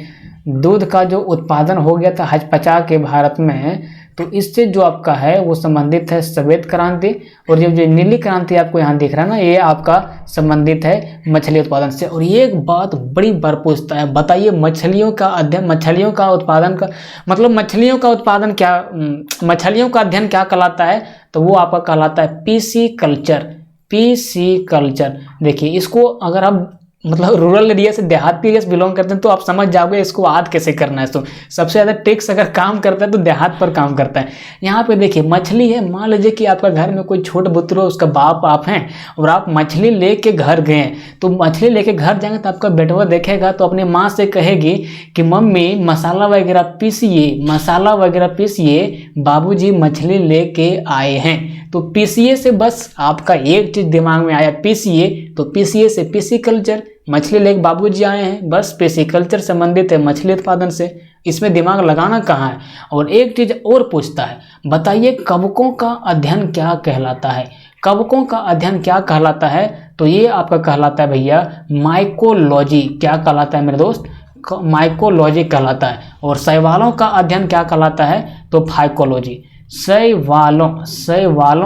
दूध का जो उत्पादन हो गया था हचपचा के भारत में, तो इससे जो आपका है वो संबंधित है श्वेत क्रांति। और जो नीली क्रांति आपको यहाँ दिख रहा है ना, ये आपका संबंधित है मछली उत्पादन से। और ये एक बात बड़ी बार पूछता है, बताइए मछलियों का अध्ययन, मछलियों का उत्पादन का मतलब मछलियों का उत्पादन क्या, मछलियों का अध्ययन क्या कहलाता है, तो वो आपका कहलाता है पीसी कल्चर। देखिए इसको अगर आप मतलब रूरल एरिया से देहाती एरिया से बिलोंग करते हैं तो आप समझ जाओगे इसको याद कैसे करना है। तो सबसे ज़्यादा ट्रिक्स अगर काम करता है तो देहात पर काम करता है। यहाँ पे देखिए मछली है, मान लीजिए कि आपका घर में कोई छोटे बुतरू उसका बाप आप हैं और आप मछली लेके घर गए, तो मछली लेके घर जाएंगे तो आपका बेटवा देखेगा तो अपनी माँ से कहेगी कि मम्मी मसाला वगैरह पीसिए, बाबूजी मछली लेके आए हैं। तो पीसीए से बस आपका एक चीज दिमाग में आया, पीसीए, तो पीसीए से पीसी कल्चर, मछली लेके बाबूजी आए हैं, बस पीसी कल्चर संबंधित है मछली उत्पादन से। इसमें दिमाग लगाना कहाँ है। और एक चीज और पूछता है, बताइए कवकों का अध्ययन क्या कहलाता है। कवकों का अध्ययन क्या कहलाता है, तो ये आपका कहलाता है भैया माइकोलॉजी। क्या कहलाता है मेरे दोस्त, माइकोलॉजी कहलाता है। और शैवालों का अध्ययन क्या कहलाता है, तो फाइकोलॉजी। शैवालों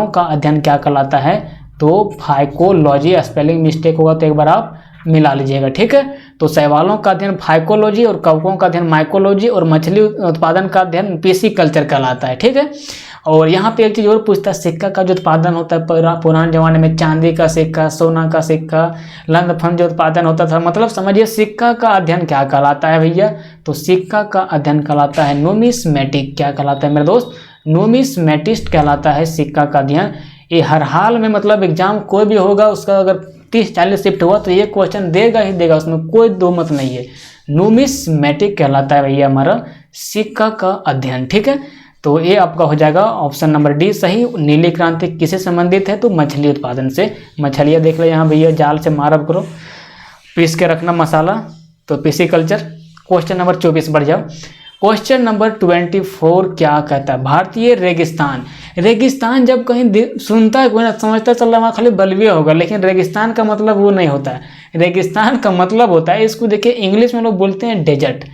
का अध्ययन क्या कहलाता है, तो फाइकोलॉजी। स्पेलिंग मिस्टेक होगा तो एक बार आप मिला लीजिएगा, ठीक है। तो शैवालों का अध्ययन फाइकोलॉजी और कवकों का अध्ययन माइकोलॉजी और मछली उत्पादन का अध्ययन पीसी कल्चर कहलाता है, ठीक है। और यहाँ पे एक चीज़ और पूछता है, सिक्का का जो उत्पादन होता है पुराने जमाने में, चांदी का सिक्का, सोना का सिक्का, लंदफंड जो उत्पादन होता था, मतलब समझिए सिक्का का अध्ययन क्या कहलाता है भैया, तो सिक्का का अध्ययन कहलाता है नोमिस्मेटिक। क्या कहलाता है मेरे दोस्त, नोमिस्मेटिस्ट कहलाता है सिक्का का अध्ययन। ये हर हाल में मतलब एग्जाम कोई भी होगा उसका अगर 30-40 शिफ्ट हुआ तो ये क्वेश्चन देगा ही देगा, उसमें कोई दो मत नहीं है। न्यूमिस्मेटिक कहलाता है भैया हमारा सिक्का का अध्ययन, ठीक है। तो ये आपका हो जाएगा ऑप्शन नंबर डी सही। नीली क्रांति किससे संबंधित है, तो मछली उत्पादन से। मछलियाँ देख लो यहाँ भैया जाल से मारब करो, पीस के रखना मसाला, तो पिसिकल्चर। क्वेश्चन नंबर 24 बढ़ जाओ। क्वेश्चन नंबर 24 क्या कहता है, भारतीय रेगिस्तान। रेगिस्तान जब कहीं सुनता है कोई ना समझता चल रहा है खाली बलुए होगा, लेकिन रेगिस्तान का मतलब वो नहीं होता है। रेगिस्तान का मतलब होता है, इसको देखिए इंग्लिश में लोग बोलते हैं डेजर्ट।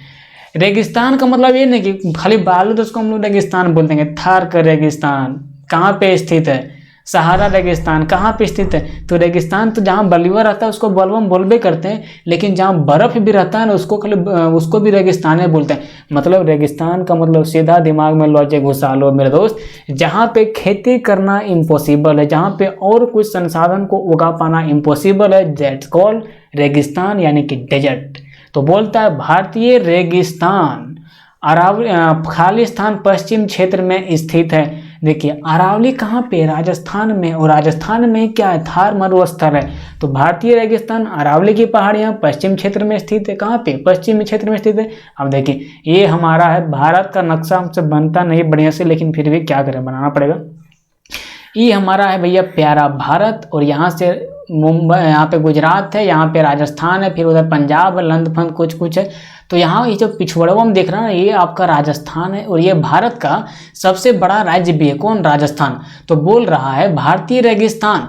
रेगिस्तान का मतलब ये नहीं कि खाली बालू, तो उसको हम लोग रेगिस्तान बोल देंगे। थार का रेगिस्तान कहाँ पे स्थित है, सहारा रेगिस्तान कहाँ पे स्थित है। तो रेगिस्तान तो जहाँ बलुआ रहता है उसको बलवम बोलबे करते हैं, लेकिन जहाँ बर्फ भी रहता है ना उसको भी रेगिस्तान में बोलते हैं। मतलब रेगिस्तान का मतलब सीधा दिमाग में लॉजिक घुसा लो मेरे दोस्त, जहाँ पे खेती करना इम्पॉसिबल है, जहाँ पे और कुछ संसाधन को उगा पाना इम्पॉसिबल है, दैट्स कॉल्ड रेगिस्तान यानी कि डेजर्ट। तो बोलता है भारतीय रेगिस्तान अरावली खालिस्तान पश्चिम क्षेत्र में स्थित है। देखिए अरावली कहाँ पे, राजस्थान में, और राजस्थान में क्या है, थार मरुस्थल है। तो भारतीय रेगिस्तान अरावली की पहाड़ियाँ पश्चिम क्षेत्र में स्थित है। कहाँ पे, पश्चिमी क्षेत्र में स्थित है। अब देखिए ये हमारा है, भारत का नक्शा हमसे बनता नहीं बढ़िया से, लेकिन फिर भी क्या करें बनाना पड़ेगा। ये हमारा है भैया प्यारा भारत, और यहाँ से मुंबई, यहाँ पे गुजरात है, यहाँ पे राजस्थान है, फिर उधर पंजाब है, लंदफंद कुछ है। तो यहाँ ये जो पिछड़वा में देख रहा है ना, ये आपका राजस्थान है, और ये भारत का सबसे बड़ा राज्य भी है। कौन, राजस्थान। तो बोल रहा है भारतीय रेगिस्तान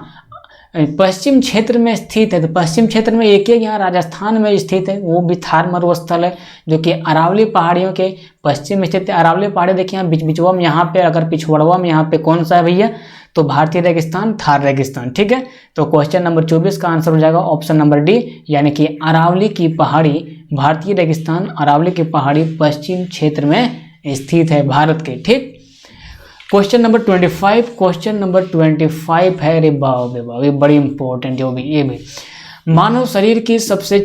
पश्चिम क्षेत्र में स्थित है। तो पश्चिम क्षेत्र में एक यहाँ राजस्थान में स्थित है, वो भी थार मरुस्थल है, जो कि अरावली पहाड़ियों के पश्चिम में स्थित है। अरावली पहाड़ी देखिए यहाँ बिचवा में, यहाँ पे अगर पिछड़वा में यहाँ पे कौन सा है भैया, तो भारतीय रेगिस्तान, थार रेगिस्तान, ठीक है। तो क्वेश्चन नंबर 24 का आंसर हो जाएगा ऑप्शन नंबर डी, यानी कि अरावली की पहाड़ी, भारतीय रेगिस्तान अरावली की पहाड़ी पश्चिम क्षेत्र में स्थित है भारत के, ठीक। क्वेश्चन नंबर 25, क्वेश्चन नंबर 25 है, रे बाब ये बड़ी इंपॉर्टेंट जो भी, ये भी मानव शरीर की सबसे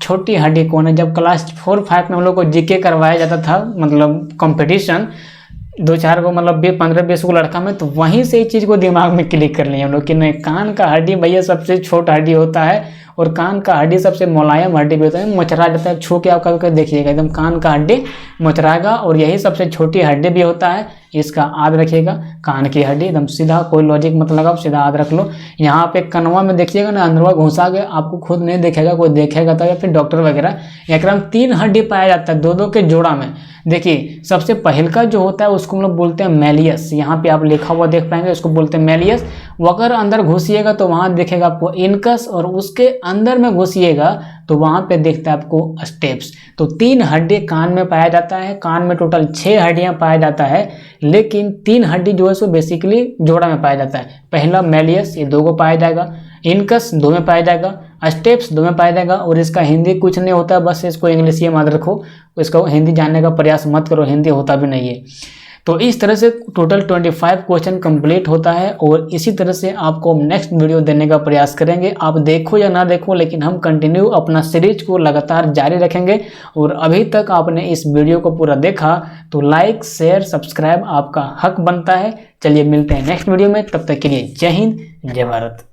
छोटी हड्डी कौन है। जब क्लास 4-5 में हम लोग को जीके करवाया जाता था, मतलब कंपटीशन 2-4 को, मतलब 15-20 को लड़का में, तो वहीं से इस चीज़ को दिमाग में क्लिक कर लिया हम लोग कि नहीं, कान का हड्डी भैया सबसे छोटा हड्डी होता है, और कान का हड्डी सबसे मुलायम हड्डी भी होता है, मुचरा जाता है। छू के आप कभी देखिएगा एकदम कान का हड्डी मुचराएगा, और यही सबसे छोटी हड्डी भी होता है, इसका याद रखिएगा। कान की हड्डी एकदम सीधा, कोई लॉजिक मत लगाओ, सीधा याद रख लो। यहाँ पे कनवा में देखिएगा ना, अंदरवा घुसा के, आपको खुद नहीं देखेगा, कोई देखेगा तो, या फिर डॉक्टर वगैरह। एकदम 3 हड्डी पाया जाता है, 2-2 के जोड़ा में। देखिए सबसे पहल का जो होता है उसको हम लोग बोलते हैं मैलियस, यहाँ पे आप लिखा हुआ देख पाएंगे, उसको बोलते हैं मैलियस। वो अगर अंदर घुसिएगा तो वहाँ दिखेगा आपको इनकस, और उसके अंदर में घुसिएगा तो वहाँ पे दिखता है आपको स्टेप्स। तो 3 हड्डी कान में पाया जाता है। कान में टोटल 6 हड्डियाँ पाया जाता है, लेकिन 3 हड्डी जो है सो बेसिकली जोड़ा में पाया जाता है। पहला मैलियस, ये 2 को पाया जाएगा, इनकस 2 में पाया जाएगा, स्टेप्स 2 में पाया जाएगा, और इसका हिंदी कुछ नहीं होता, बस इसको इंग्लिश ये याद रखो, इसको हिंदी जानने का प्रयास मत करो, हिंदी होता भी नहीं है। तो इस तरह से टोटल 25 क्वेश्चन कंप्लीट होता है, और इसी तरह से आपको नेक्स्ट वीडियो देने का प्रयास करेंगे। आप देखो या ना देखो, लेकिन हम कंटिन्यू अपना सीरीज को लगातार जारी रखेंगे। और अभी तक आपने इस वीडियो को पूरा देखा तो लाइक, शेयर, सब्सक्राइब आपका हक बनता है। चलिए मिलते हैं नेक्स्ट वीडियो में, तब तक के लिए जय हिंद, जय भारत।